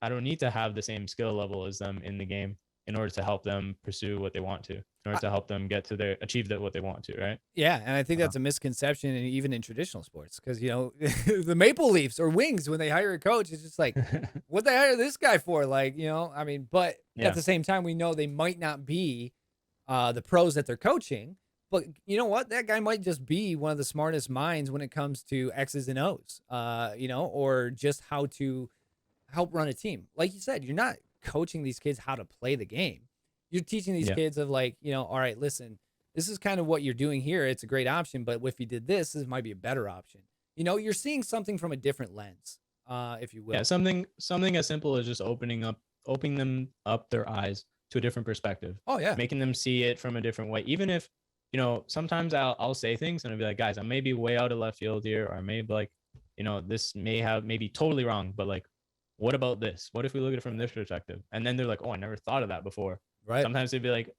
I don't need to have the same skill level as them in the game in order to help them pursue what they want to, in order to help them get to achieve that what they want to, right? Yeah, and I think Uh, that's a misconception, and even in traditional sports, because the Maple Leafs or Wings, when they hire a coach, it's just like, what they hire this guy for? Like, I mean, but at yeah, the same time, we know they might not be the pros that they're coaching, but you know what? That guy might just be one of the smartest minds when it comes to X's and O's, or just how to help run a team. Like you said, you're not coaching these kids how to play the game. You're teaching these yeah. kids of like, all right, listen, this is kind of what you're doing here. It's a great option, but if you did this might be a better option. You're seeing something from a different lens, if you Yeah, will. something as simple as just opening them up their eyes to a different perspective, Oh yeah. making them see it from a different way. Even if, sometimes I'll say things and I'll be like, guys, I may be way out of left field here, or I may be like, this may be totally wrong, but like, what about this? What if we look at it from this perspective? And then they're like, oh, I never thought of that before. Right. Sometimes they'd be like,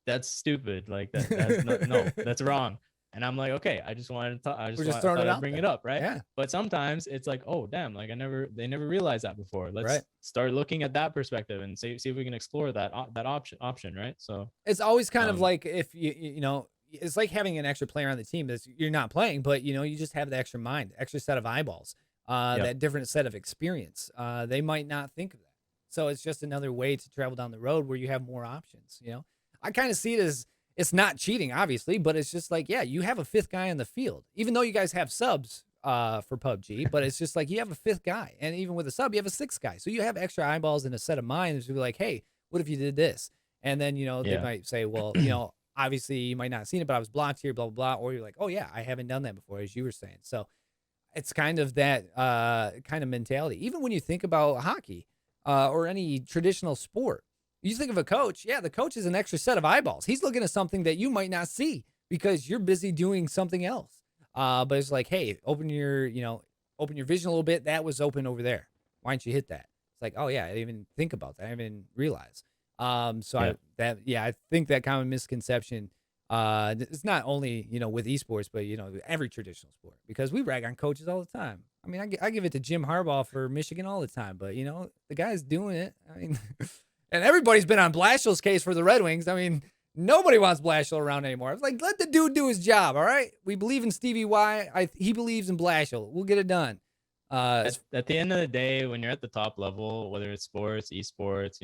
that's stupid. Like that's not, no, that's wrong. And I'm like, okay, I just wanted to, We're just throwing thought it I'd out bring there. it up, right? Yeah. But sometimes it's like, oh, damn, like they never realized that before. Let's Right. start looking at that perspective and see if we can explore that option, right? So, It's always kind of um, like if it's like having an extra player on the team that's you're not playing, but you just have the extra mind, extra set of eyeballs, yeah, that different set of experience. They might not think of that. So it's just another way to travel down the road where you have more options. I kind of see it as it's not cheating, obviously, but it's just like, yeah, you have a fifth guy on the field, even though you guys have subs for PUBG, but it's just like you have a fifth guy. And even with a sub, you have a sixth guy. So you have extra eyeballs and a set of minds to be like, hey, what if you did this? And then, they yeah, might say, well, obviously you might not have seen it, but I was blocked here, blah, blah, blah. Or you're like, oh, yeah, I haven't done that before, as you were saying. So it's kind of that kind of mentality. Even when you think about hockey or any traditional sport, you think of a coach. Yeah, the coach is an extra set of eyeballs. He's looking at something that you might not see because you're busy doing something else. But it's like, hey, open your vision a little bit. That was open over there. Why don't you hit that? It's like, oh yeah, I didn't even think about that. I didn't realize. So yeah, I think that common misconception, it's not only, with esports, but, every traditional sport, because we rag on coaches all the time. I mean, I give it to Jim Harbaugh for Michigan all the time, but, the guy's doing it. I mean, and everybody's been on Blashill's case for the Red Wings. I mean, nobody wants Blashill around anymore. It's like, let the dude do his job, all right? We believe in Stevie Y. He believes in Blashill. We'll get it done. at the end of the day, when you're at the top level, whether it's sports, esports,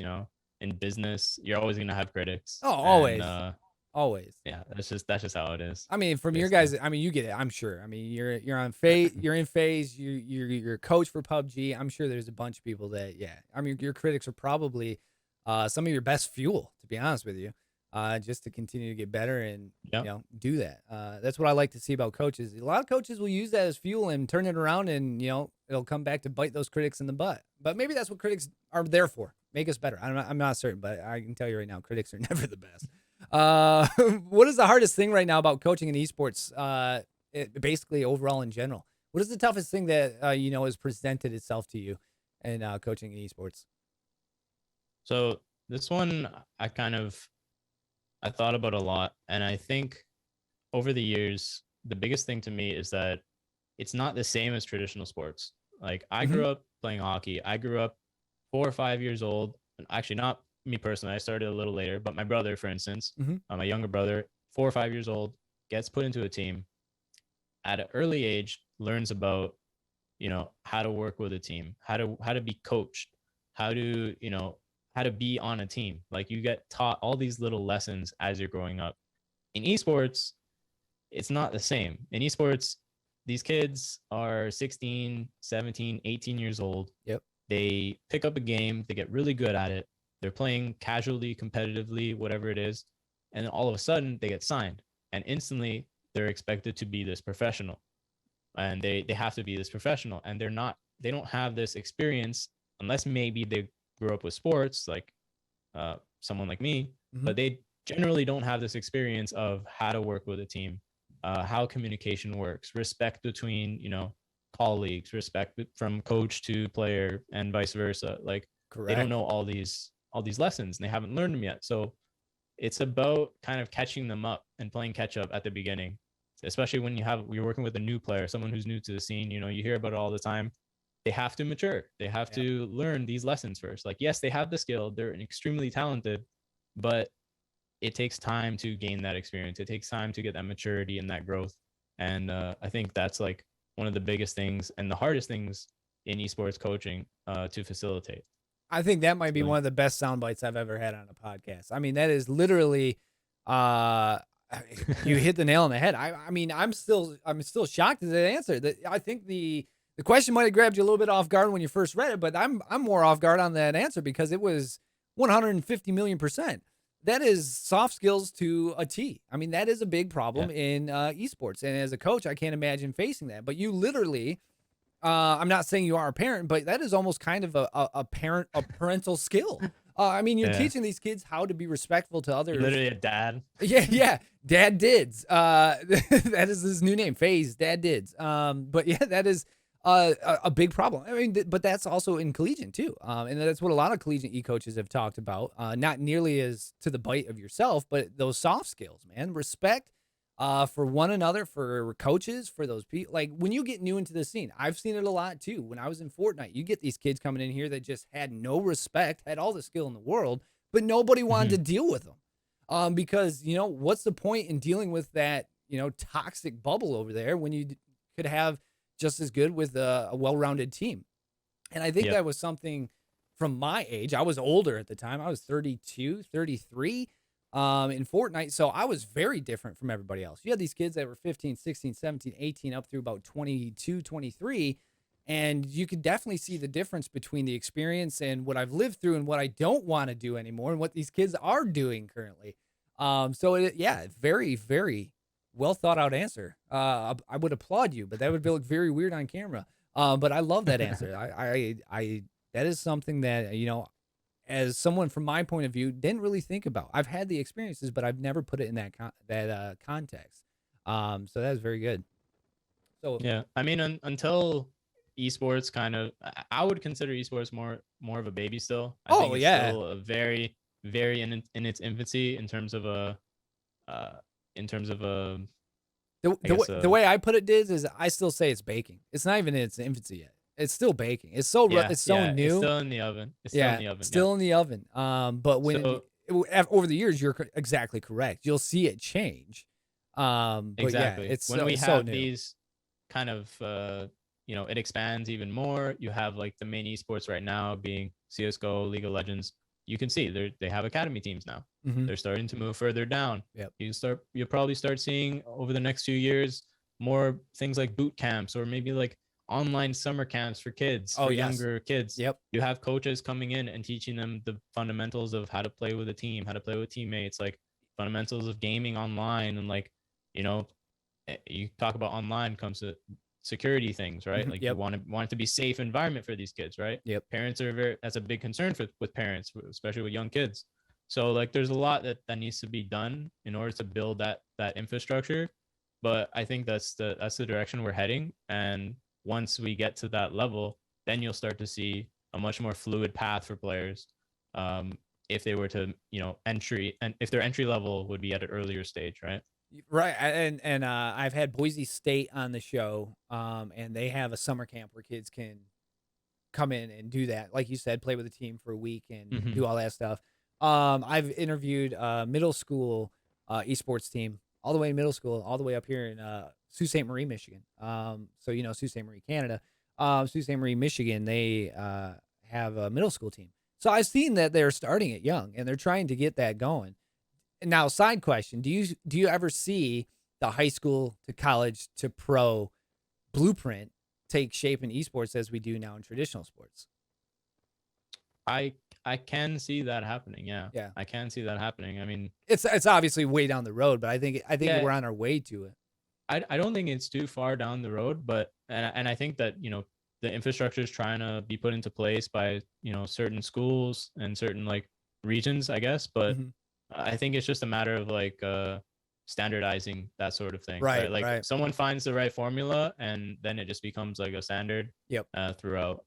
in business, you're always gonna have critics. Oh, And always. yeah, that's just how it is. I mean, from your Basically. guys, I mean, you get it. I'm sure. I mean, you're on FaZe, you're in FaZe, you're a coach for PUBG. I'm sure there's a bunch of people that, yeah. I mean, your critics are probably some of your best fuel, to be honest with you, just to continue to get better and Yeah. do that. That's what I like to see about coaches. A lot of coaches will use that as fuel and turn it around, and it'll come back to bite those critics in the butt. But maybe that's what critics are there for, make us better. I'm not certain, but I can tell you right now, critics are never the best. What is the hardest thing right now about coaching in esports? Basically, overall in general, What is the toughest thing that has presented itself to you in coaching in esports? So this one, I thought about a lot, and I think over the years, the biggest thing to me is that it's not the same as traditional sports. Like I Hmm. grew up playing hockey. I grew up 4 or 5 years old. And actually, not me personally. I started a little later, but my brother, for instance, Hmm. my younger brother, 4 or 5 years old, gets put into a team at an early age, learns about how to work with a team, how to be coached, how to how to be on a team. Like you get taught all these little lessons as you're growing up. In esports, it's not the same. In esports, these kids are 16, 17, 18 years old. Yep. They pick up a game, they get really good at it. They're playing casually, competitively, whatever it is. And then all of a sudden they get signed. And instantly they're expected to be this professional. And they have to be this professional. And they don't have this experience unless maybe they grew up with sports, like someone like me, Hmm. but they generally don't have this experience of how to work with a team, how communication works, respect between colleagues, respect from coach to player, and vice versa. Like they don't Correct. know all these lessons, and they haven't learned them yet. So it's about kind of catching them up and playing catch up at the beginning, especially when you're working with a new player, someone who's new to the scene. You hear about it all the time. They have to mature. They have Yep. to learn these lessons first. Like, yes, they have the skill. They're extremely talented, but it takes time to gain that experience. It takes time to get that maturity and that growth. And I think that's like one of the biggest things and the hardest things in esports coaching to facilitate. I think that might be So, one of the best sound bites I've ever had on a podcast. I mean, that is literally, uh, you hit the nail on the head. I mean, I'm still shocked at that answer. That I think the question might have grabbed you a little bit off guard when you first read it, but I'm more off guard on that answer because it was 150 million%. That is soft skills to a T. I mean, that is a big yeah. problem in esports, and as a coach, I can't imagine facing that. But you literally I'm not saying you are a parent, but that is almost kind of a parental skill. I mean, you're Yeah. teaching these kids how to be respectful to You're others. literally a dad. Yeah, yeah. Dad Dids. That is his new name, FaZe Dad Dids. But yeah, that is a big problem. I mean, but that's also in collegiate too. And that's what a lot of collegiate coaches have talked about. Not nearly as to the bite of yourself, but those soft skills, man. Respect for one another, for coaches, for those people. Like when you get new into the scene, I've seen it a lot too. When I was in Fortnite, you get these kids coming in here that just had no respect, had all the skill in the world, but nobody wanted Hmm. to deal with them. Because what's the point in dealing with that toxic bubble over there when you could have just as good with a well-rounded team? And I think Yep. that was something from my age. I was older at the time. I was 32, 33 in Fortnite. So I was very different from everybody else. You had these kids that were 15, 16, 17, 18, up through about 22, 23. And you could definitely see the difference between the experience and what I've lived through and what I don't want to do anymore and what these kids are doing currently. Yeah, very, very well thought out answer. I would applaud you, but that would look very weird on camera. But I love that answer. That is something that as someone from my point of view, didn't really think about. I've had the experiences, but I've never put it in that context. So that's very good. So Yeah. I mean, until esports kind of, I would consider esports more of a baby still. I oh think it's yeah, still a very, very in its infancy in terms of a, uh, in terms of a, the I the guess way, the way I put it is I still say it's baking. It's not even in its infancy yet. It's still baking. yeah, It's so yeah. It's new. still in the oven. It's still in Yeah, the oven. Yeah. still in the oven. But So over the years, you're exactly correct. You'll see it change. But yeah, exactly it's when so we it's so have new. these kind of, it expands even more. You have like the main esports right now being CS:GO, League of Legends. You can see they have academy teams now. Mm-hmm. They're starting to move further down. Yep. You'll probably start seeing over the next few years more things like boot camps or maybe like online summer camps for kids, Oh for yes. younger kids. Yep. You have coaches coming in and teaching them the fundamentals of how to play with a team, how to play with teammates, like fundamentals of gaming online, and like you know you talk about online comes to security things, right? Mm-hmm. Like you Yep. want it to be safe environment for these kids, right? Yep. Parents are that's a big concern with parents, especially with young kids. So like there's a lot that needs to be done in order to build that infrastructure. but I think that's the direction we're heading. And once we get to that level, then you'll start to see a much more fluid path for players. If they were to, entry, and if their entry level would be at an earlier stage, right? Right, and I've had Boise State on the show, and they have a summer camp where kids can come in and do that. Like you said, play with a team for a week and Hmm. do all that stuff. I've interviewed a middle school esports team all the way in middle school, all the way up here in Sault Ste. Marie, Michigan. So you know Sault Ste. Marie, Canada. Sault Ste. Marie, Michigan. They have a middle school team. So I've seen that they're starting it young and they're trying to get that going. Now, side question: Do you ever see the high school to college to pro blueprint take shape in esports as we do now in traditional sports? I can see that happening. Yeah, Yeah, I can see that happening. I mean, it's obviously way down the road, but I think yeah, we're on our way to it. I don't think it's too far down the road, but and I think that the infrastructure is trying to be put into place by certain schools and certain like regions, I guess. But Hmm. I think it's just a matter of like standardizing that sort of thing, Right, right? Like right. someone finds the right formula, and then it just becomes like a standard Yep. throughout.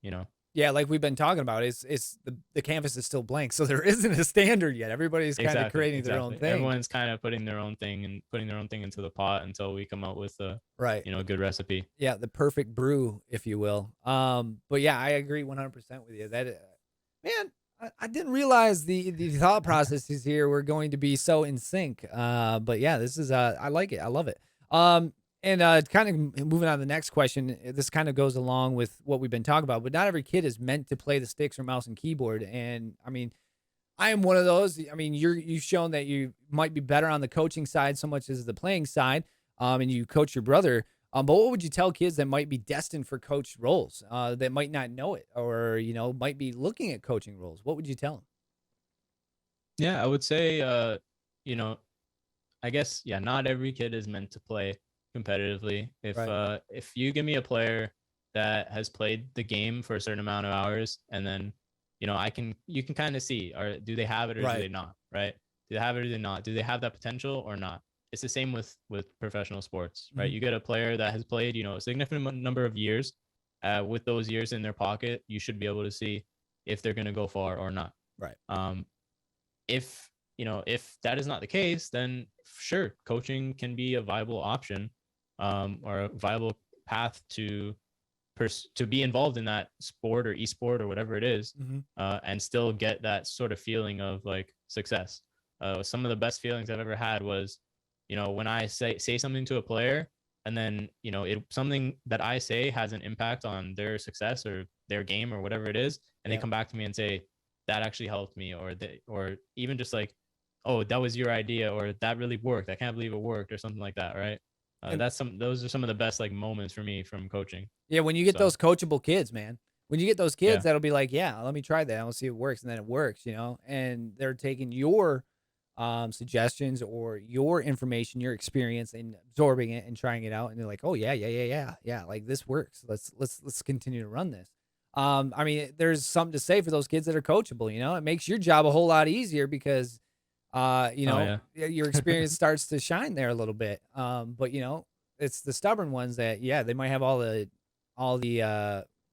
You know, Yeah, like we've been talking about, it's the canvas is still blank, so there isn't a standard yet. Everybody's kind of exactly, creating their own exactly. thing. Everyone's kind of putting their own thing and putting their own thing into the pot until we come up with a Right. good recipe. Yeah, the perfect brew, if you will. But yeah, I agree 100% with you. That man, I didn't realize the thought processes here were going to be so in sync. But yeah, this is I like it. I love it. And kind of moving on to the next question. This kind of goes along with what we've been talking about. But not every kid is meant to play the sticks or mouse and keyboard. And I mean, I am one of those. I mean, you've shown that you might be better on the coaching side so much as the playing side. And you coach your brother. But what would you tell kids that might be destined for coach roles, that might not know it, or might be looking at coaching roles? What would you tell them? Yeah, I would say, you know, I guess, yeah, not every kid is meant to play competitively. Right. If you give me a player that has played the game for a certain amount of hours, and then, you can kind of see, or do they have it or do Right. they not, right? Do they have it or do they not? Do they have that potential or not? It's the same with professional sports, right? Hmm. You get a player that has played, a significant number of years. With those years in their pocket, you should be able to see if they're going to go far or not. Right. Um, if that is not the case, then sure, coaching can be a viable option, or a viable path to be involved in that sport or esport or whatever it is, Hmm. and still get that sort of feeling of like success. Some of the best feelings I've ever had was, when I say something to a player, and then something that I say has an impact on their success or their game or whatever it is, and they Yeah. come back to me and say that actually helped me, or even just like, oh, that was your idea, or that really worked. I can't believe it worked, or something like that, right? And Those are some of the best like moments for me from coaching. yeah, when you get So those coachable kids, man, when you get those kids yeah, that'll be like, yeah, let me try that. I'll see if it works. And then it works, and they're taking your suggestions or your information, your experience, and absorbing it and trying it out. And they're like, oh yeah, yeah, yeah, yeah, yeah. Like this works. Let's continue to run this. I mean, there's something to say for those kids that are coachable. It makes your job a whole lot easier because, oh yeah, your experience starts to shine there a little bit. But it's the stubborn ones that, yeah, they might have all the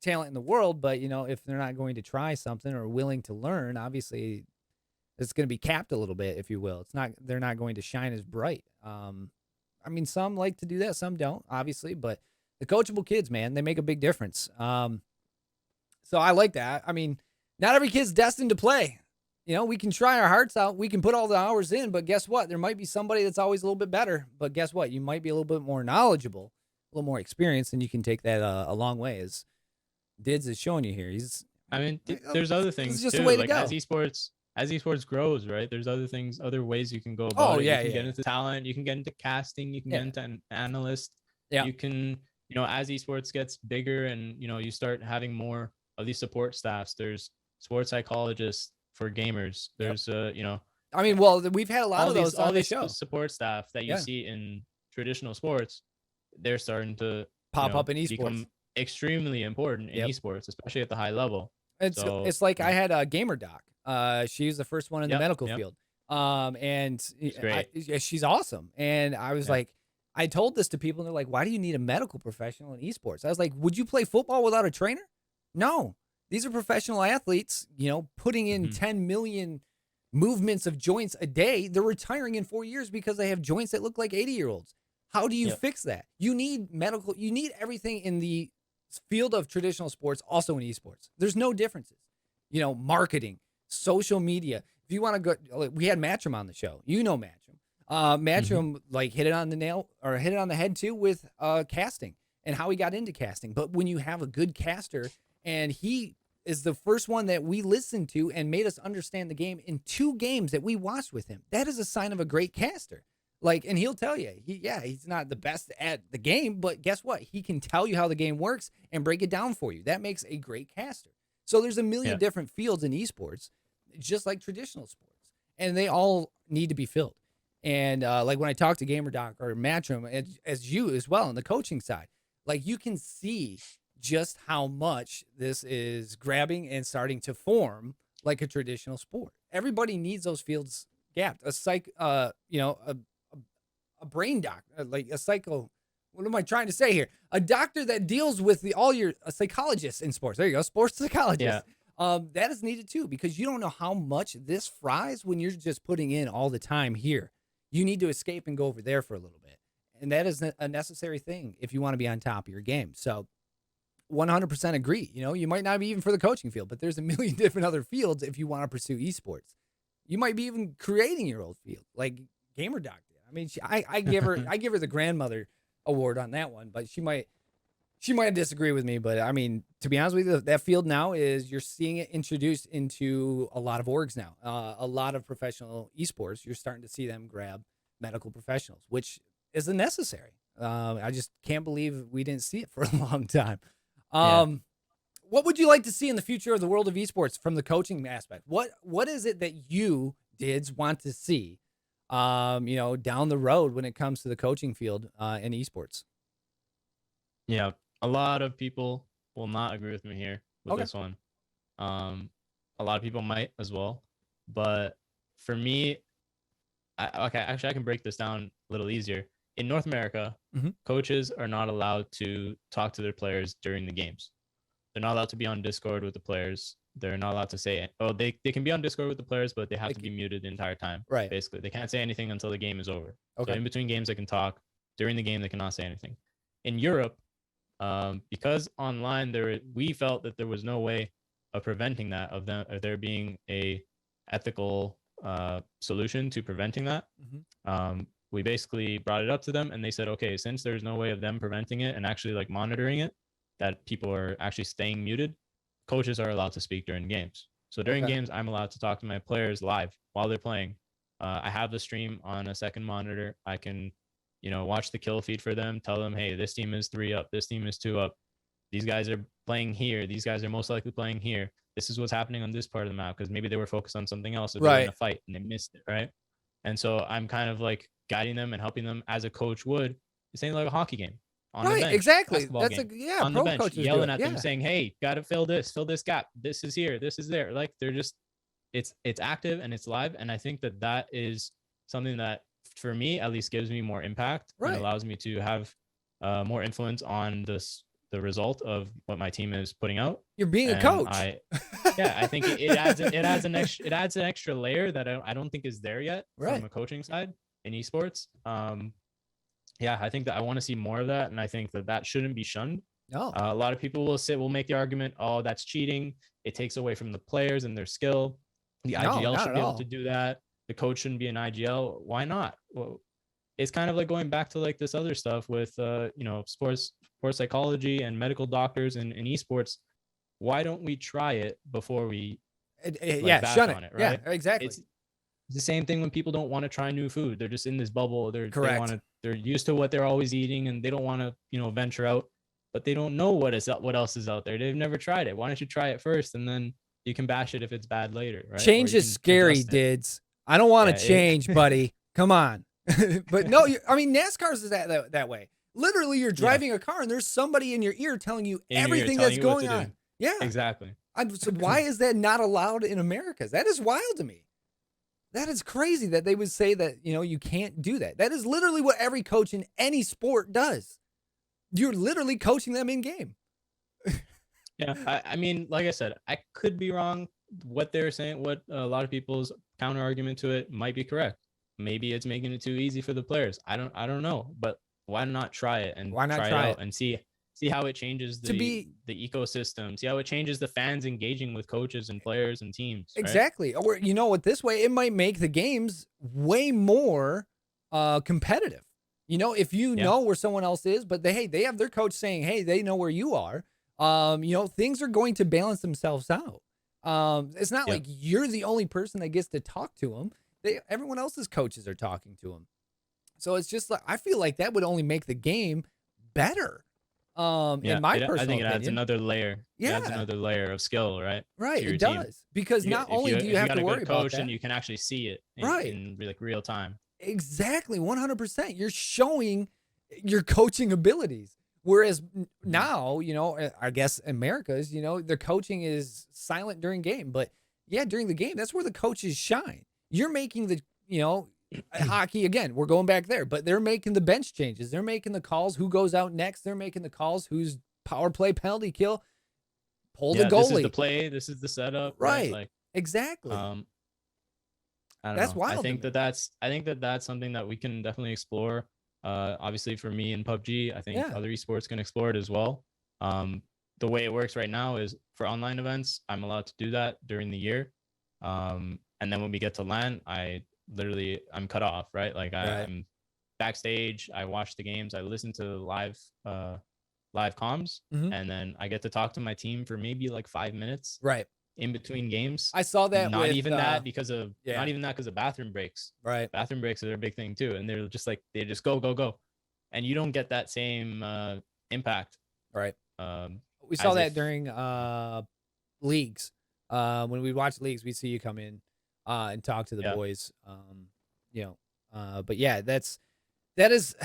talent in the world, but if they're not going to try something or willing to learn, obviously it's going to be capped a little bit, if you will. They're not going to shine as bright. I mean, some like to do that, some don't, obviously, but the coachable kids, man, they make a big difference. So I like that. I mean, not every kid's destined to play. We can try our hearts out. We can put all the hours in, but guess what? There might be somebody that's always a little bit better. But guess what? You might be a little bit more knowledgeable, a little more experienced, and you can take that a long way. As Didz is showing you here, he's I mean, oh, there's other this is things just a too. way to Like go. as esports grows, right? There's other things, other ways you can go Oh about it. You yeah, can yeah, get yeah, into talent, you can get into casting, you can get yeah, into an analyst. yeah. You can, as esports gets bigger, and you start having more of these support staffs. There's sports psychologists for gamers. Yep. There's I mean, well, we've had a lot of those all on the these show. support staff that you Yeah, see in traditional sports. They're starting to pop up in esports. become extremely important in Yep. esports, especially at the high level. It's So it's like I had a gamer doc. She was the first one in the yep, medical yep, field. And it's great. yeah, she's awesome. And I was Yeah. like, I told this to people and they're like, why do you need a medical professional in esports? I was like, would you play football without a trainer? No. These are professional athletes, putting in 10 million movements of joints a day. They're retiring in 4 years because they have joints that look like 80-year-olds. How do you fix that? You need you need everything in the field of traditional sports, also in esports. There's no differences. Marketing, social media. If you want to go, we had Matcham on the show. Matcham. Matcham hit it on the nail or hit it on the head too with casting and how he got into casting. But when you have a good caster, and he is the first one that we listened to and made us understand the game in 2 games that we watched with him, that is a sign of a great caster. And he'll tell you, he's not the best at the game, but guess what? He can tell you how the game works and break it down for you. That makes a great caster. So there's a million different fields in esports, just like traditional sports, and they all need to be filled. And when I talk to GamerDoc or Matchroom, as you as well on the coaching side, you can see just how much this is grabbing and starting to form like a traditional sport. Everybody needs those fields gapped. A brain doctor, a psycho. What am I trying to say here? A doctor that deals with a psychologist in sports. There you go, sports psychologist. Yeah. That is needed too, because you don't know how much this fries when you're just putting in all the time here. You need to escape and go over there for a little bit, and that is a necessary thing if you want to be on top of your game. So, 100% agree. You might not be even for the coaching field, but there's a million different other fields if you want to pursue esports. You might be even creating your own field, like GamerDoc did. I mean, I give her the grandmother award on that one, but she might disagree with me. But I mean, to be honest with you, that field now you're seeing it introduced into a lot of orgs now. A lot of professional esports, you're starting to see them grab medical professionals, which is a necessary. I just can't believe we didn't see it for a long time. What would you like to see in the future of the world of esports from the coaching aspect? What is it that you, Didz, want to see, down the road when it comes to the coaching field in esports? Yeah, a lot of people will not agree with me here with this one. A lot of people might as well, but for me, I can break this down a little easier. In North America, coaches are not allowed to talk to their players during the games. They're not allowed to be on Discord with the players. They're not allowed to say, they can be on Discord with the players, but they have to be muted the entire time. Right. Basically, they can't say anything until the game is over. Okay. So in between games, they can talk. During the game, they cannot say anything. In Europe, because online we felt that there was no way of preventing that, of there being a ethical solution to preventing that. We basically brought it up to them, and they said, okay, since there's no way of them preventing it and actually monitoring it, that people are actually staying muted, coaches are allowed to speak during games. So during games, I'm allowed to talk to my players live while they're playing. I have the stream on a second monitor. I can watch the kill feed for them, tell them, hey, this team is 3 up, this team is 2 up, these guys are playing here, these guys are most likely playing here, this is what's happening on this part of the map, because maybe they were focused on something else, or they were in a fight and they missed it, right? And so I'm kind of guiding them and helping them as a coach would. It's saying like a hockey game on the bench, exactly. That's game, on the bench, yelling at them, saying, hey, gotta fill this gap, this is here, this is there. They're just, it's active and it's live. And I think that is something that, for me at least, gives me more impact and allows me to have more influence on the result of what my team is putting out. You're being a coach. I think it adds an extra layer that I don't think is there yet from a coaching side in esports. I think that I want to see more of that, and I think that shouldn't be shunned. No. A lot of people will make the argument, oh, that's cheating, it takes away from the players and their skill. The IGL should be able to do that. The coach shouldn't be an IGL. Why not? Well, it's kind of like going back to this other stuff with sports psychology and medical doctors and esports. Why don't we try it before we shun it? Right? Yeah, exactly. It's the same thing when people don't want to try new food. They're just in this bubble. They're used to what they're always eating, and they don't want to venture out, but they don't know what else is out there. They've never tried it. Why don't you try it first, and then you can bash it if it's bad later, right? Change is scary, Didz. I don't want to change, buddy. Come on. But no, NASCAR's is that way. Literally, you're driving a car and there's somebody in your ear telling you everything that's going on. Yeah, exactly. So why is that not allowed in America? That is wild to me. That is crazy that they would say that, you can't do that. That is literally what every coach in any sport does. You're literally coaching them in game. Yeah, I mean, like I said, I could be wrong. What they're saying, what a lot of people's counter argument to it might be correct. Maybe it's making it too easy for the players. I don't know, but why not try it and Why not try it try out it? and see how it changes To be the ecosystem, see how it changes the fans engaging with coaches and players and teams, right? exactly, or what, this way it might make the games way more competitive. If you Yeah, know where someone else is, but they have their coach saying, hey, they know where you are. Things are going to balance themselves out. It's not yeah, like you're the only person that gets to talk to them. Everyone else's coaches are talking to them. So it's just like, I feel like that would only make the game better. yeah. In my I personal think it adds opinion. another layer. It adds Yeah, another layer of skill, right, right. to It your team. does. Because not only do you If you have got to a worry good about coach and that, you can actually see it right? in like real time. Exactly, 100%. You're showing your coaching abilities. Whereas Mhm. now, I guess America's, their coaching is silent during game. But yeah, during the game, that's where the coaches shine. You're making hockey again. We're going back there, but they're making the bench changes. They're making the calls who goes out next. They're making the calls who's power play, penalty kill, pull the Yeah, this is the goalie. play, this is the setup, right? Right. Like, Exactly. um, I don't That's know. wild to me. I think that that's something that we can definitely explore. Obviously for me in PUBG, I think Yeah. other esports can explore it as well. Um, the way it works right now is for online events, I'm allowed to do that during the year. And then when we get to LAN, I'm cut off, right? Like Right. I'm backstage, I watch the games, I listen to live comms, Hmm. and then I get to talk to my team for maybe like 5 minutes Right. in between games. I saw that Not with even that because of yeah. not even that because of bathroom breaks. Right. Bathroom breaks are a big thing too, and they're just like they just go go go, and you don't get that same impact Right. um, We saw as that if during leagues. When we watch leagues, we see you come in and talk to the yeah. boys. But yeah, that is.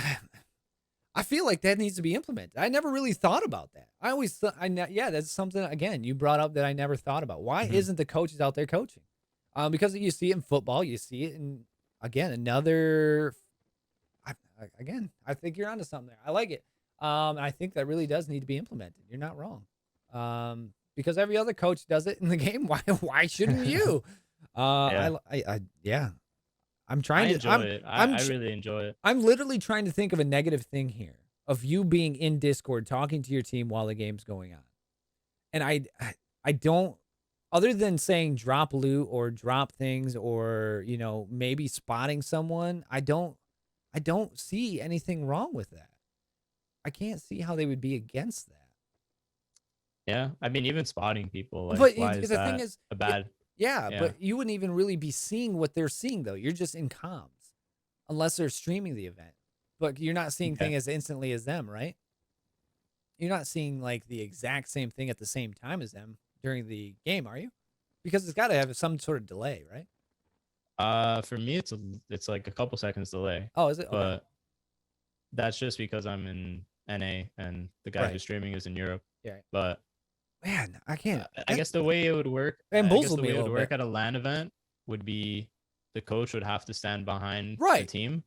I feel like that needs to be implemented. I never really thought about that. I always thought, yeah, that's something again you brought up that I never thought about. Why Mhm. isn't the coaches out there coaching? Because you see it in football, you see it in again another. Again, I think you're onto something there. I like it. I think that really does need to be implemented. You're not wrong. Because every other coach does it in the game. Why shouldn't you? Yeah, Yeah. I'm I trying to. enjoy it. I'm I really enjoy it. I'm literally trying to think of a negative thing here of you being in Discord talking to your team while the game's going on. And I don't, other than saying drop loot or drop things or, maybe spotting someone, I don't see anything wrong with that. I can't see how they would be against that. Yeah, I mean even spotting people, like But why is the thing that is, a bad? yeah, Yeah, but you wouldn't even really be seeing what they're seeing though. You're just in comms unless they're streaming the event. But you're not seeing okay. things as instantly as them, right? You're not seeing like the exact same thing at the same time as them during the game, are you? Because it's got to have some sort of delay, right? For me it's like a couple seconds delay, Oh, is it? Okay. but that's just because I'm in NA and the guy Right. who's streaming is in Europe. Yeah. But Man, I can't. I guess the way it would work, Bamboozled me a little bit. at a LAN event would be the coach would have to stand behind the Right. team,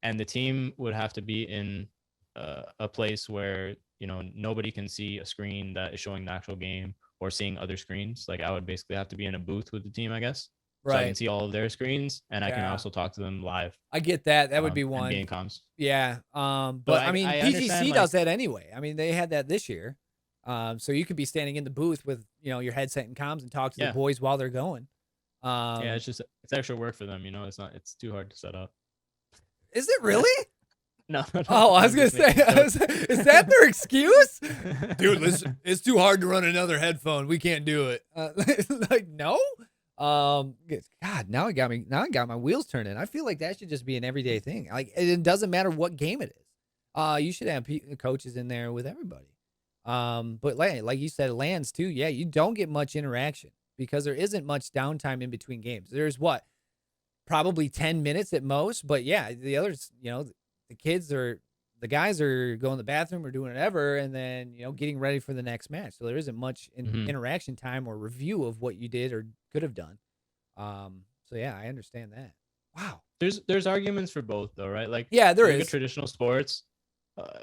and the team would have to be in a place where nobody can see a screen that is showing the actual game or seeing other screens. Like I would basically have to be in a booth with the team, I guess, so I can Right. see all of their screens and I can Yeah. also talk to them live I get that. That would be and be one. in comms. Yeah. But But I mean, I understand PGC like does that anyway. I mean, they had that this year. So you could be standing in the booth with, your headset and comms and talk to the yeah boys while they're going. yeah Um, it's extra work for them. It's too hard to set up. is it really? No, no, no, Oh, I was I'm gonna just say, making a joke. is that their excuse? Dude, listen, it's too hard to run another headphone. We can't do it. Like, no. God, now it got me. Now I got my wheels turning. I feel like that should just be an everyday thing. Like, it doesn't matter what game it is. You should have coaches in there with everybody. But like you said, lands too. Yeah, you don't get much interaction because there isn't much downtime in between games. There's what, probably 10 minutes at most. But yeah, the others, the guys are going to the bathroom or doing whatever, and then, getting ready for the next match. So there isn't much Mhm. interaction time or review of what you did or could have done. So yeah, I understand that. Wow. There's arguments for both though, right? Like, Yeah, there you look at is. traditional sports.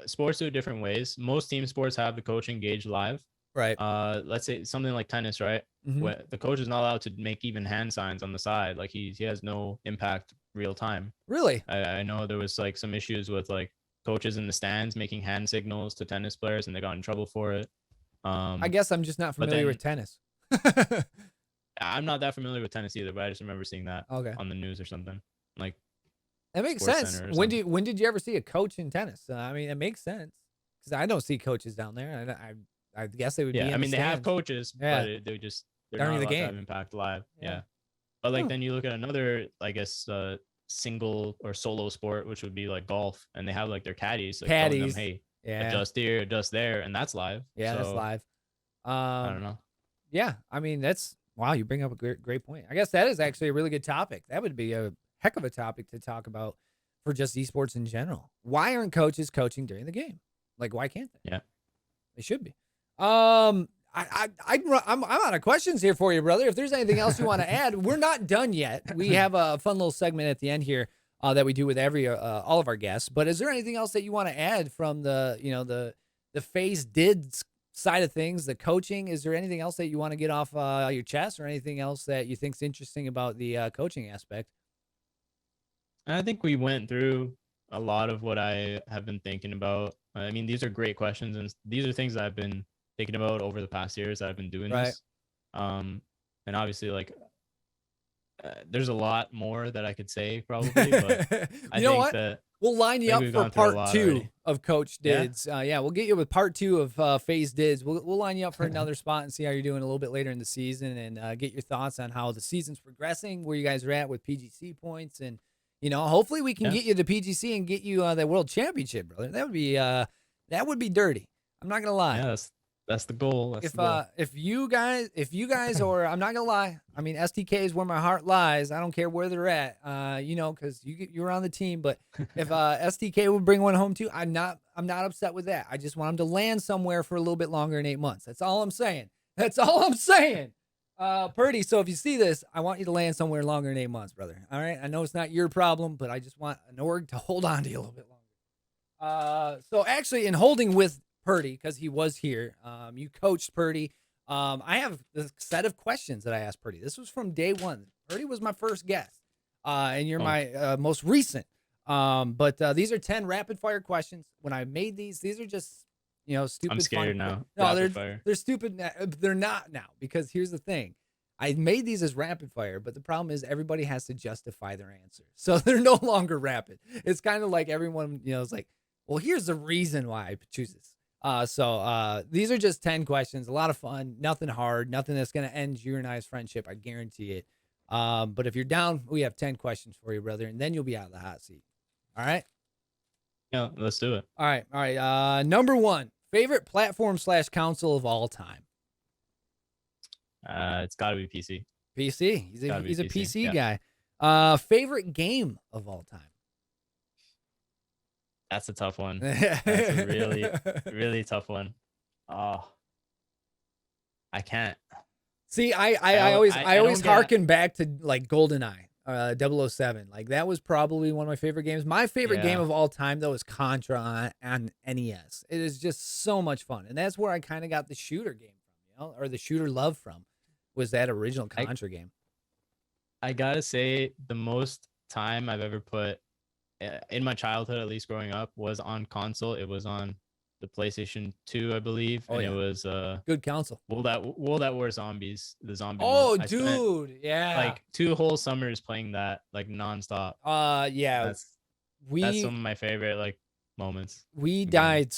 Sports do it different ways. Most team sports have the coach engaged live. Right. Let's say something like tennis, right? Hmm. Where the coach is not allowed to make even hand signs on the side. Like he has no impact real time. Really? I know there was like some issues with like coaches in the stands making hand signals to tennis players, and they got in trouble for it. I guess I'm just not But familiar then with tennis. I'm not that familiar with tennis either, but I just remember seeing that Okay. on the news or something, like That makes Sports sense. Center or When something. did you ever see a coach in tennis? I mean, it makes sense because I don't see coaches down there. And I guess they would be Yeah, in I the mean they have stands. coaches, Yeah, but they're during not the allowed to have game. impact live. Yeah. Yeah, but like Huh. then you look at another, I guess, single or solo sport, which would be like golf, and they have like their caddies like telling them, Caddies. hey, Yeah. adjust here, adjust there, and that's live. Yeah, that's So live. I don't know. Yeah, I mean that's wow. You bring up a great point. I guess that is actually a really good topic. That would be a heck of a topic to talk about for just esports in general. Why aren't coaches coaching during the game? Like, why can't they? Yeah. They should be. I'm out of questions here for you, brother. If there's anything else you want to add, we're not done yet. We have a fun little segment at the end here that we do with all of our guests. But is there anything else that you want to add from the FaZe Didz side of things, the coaching? Is there anything else that you want to get off your chest, or anything else that you think's interesting about the coaching aspect? I think we went through a lot of what I have been thinking about. I mean, these are great questions, and these are things that I've been thinking about over the past years that I've been doing Right. this. And obviously, like, there's a lot more that I could say probably, but I You know think what? that We'll line you up we've for gone through a part lot 2 already. of Coach Yeah. Didz. Yeah, we'll get you with part 2 of FaZe Didz. We'll line you up for another spot and see how you're doing a little bit later in the season, and get your thoughts on how the season's progressing, where you guys are at with PGC points, and hopefully we can Yeah. get you to PGC and get you that world championship, brother. That would be dirty. I'm not gonna lie. Yeah, that's the goal. That's the goal. If you guys or I'm not gonna lie, I mean STK is where my heart lies. I don't care where they're at, because you're on the team. But if STK would bring one home too, I'm not upset with that. I just want him to land somewhere for a little bit longer than 8 months. That's all I'm saying. That's all I'm saying. Purdy. So if you see this, I want you to land somewhere longer than 8 months, brother. All right. I know it's not your problem, but I just want an org to hold on to you a little bit longer. So actually, in holding with Purdy, because he was here, you coached Purdy. I have a set of questions that I asked Purdy. This was from day one. Purdy was my first guest, and you're my most recent. But these are 10 rapid fire questions. When I made these are just stupid. I'm scared fun. now. No, Fire. they're stupid. They're not now, because here's the thing. I made these as rapid fire, but the problem is everybody has to justify their answer, so they're no longer rapid. It's kind of like everyone is like, well, here's the reason why I choose this. So these are just 10 questions, a lot of fun, nothing hard, nothing that's going to end your and I's friendship. I guarantee it. But if you're down, we have 10 questions for you, brother, and then you'll be out of the hot seat. All right. Yeah, let's do it. All right. Number 1, favorite platform / console of all time. It's got to be PC. PC. He's a PC guy. Favorite game of all time. That's a tough one. That's a really, really tough one. Oh, I can't. See, I always don't harken back to like GoldenEye, 007. Like that was probably one of my favorite games. My favorite game of all time though is Contra on NES. It is just so much fun, and that's where I kind of got the shooter game from, or the shooter love from, was that original Contra game. I gotta say, the most time I've ever put in my childhood, at least growing up, was on console. It was on the PlayStation 2, I believe. Oh, and yeah. it was Good console. World at War Zombies, the zombie Oh, mode. dude, yeah. Like 2 whole summers playing that like nonstop. Yeah. That's some of my favorite like moments. We dived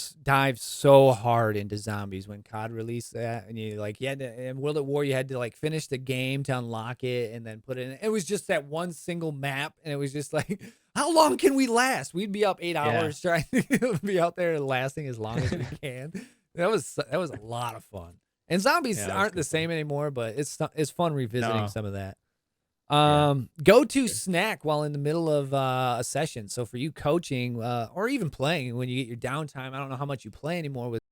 so hard into zombies when COD released that, and you had to, in World at War you had to like finish the game to unlock it and then put it in. It was just that one single map, and it was just like, how long can we last? We'd be up 8 hours trying to be out there lasting as long as we can. That was a lot of fun. And zombies aren't the same anymore, but it's fun revisiting some of that. Go-to snack while in the middle of a session. So for you coaching or even playing when you get your downtime, I don't know how much you play anymore with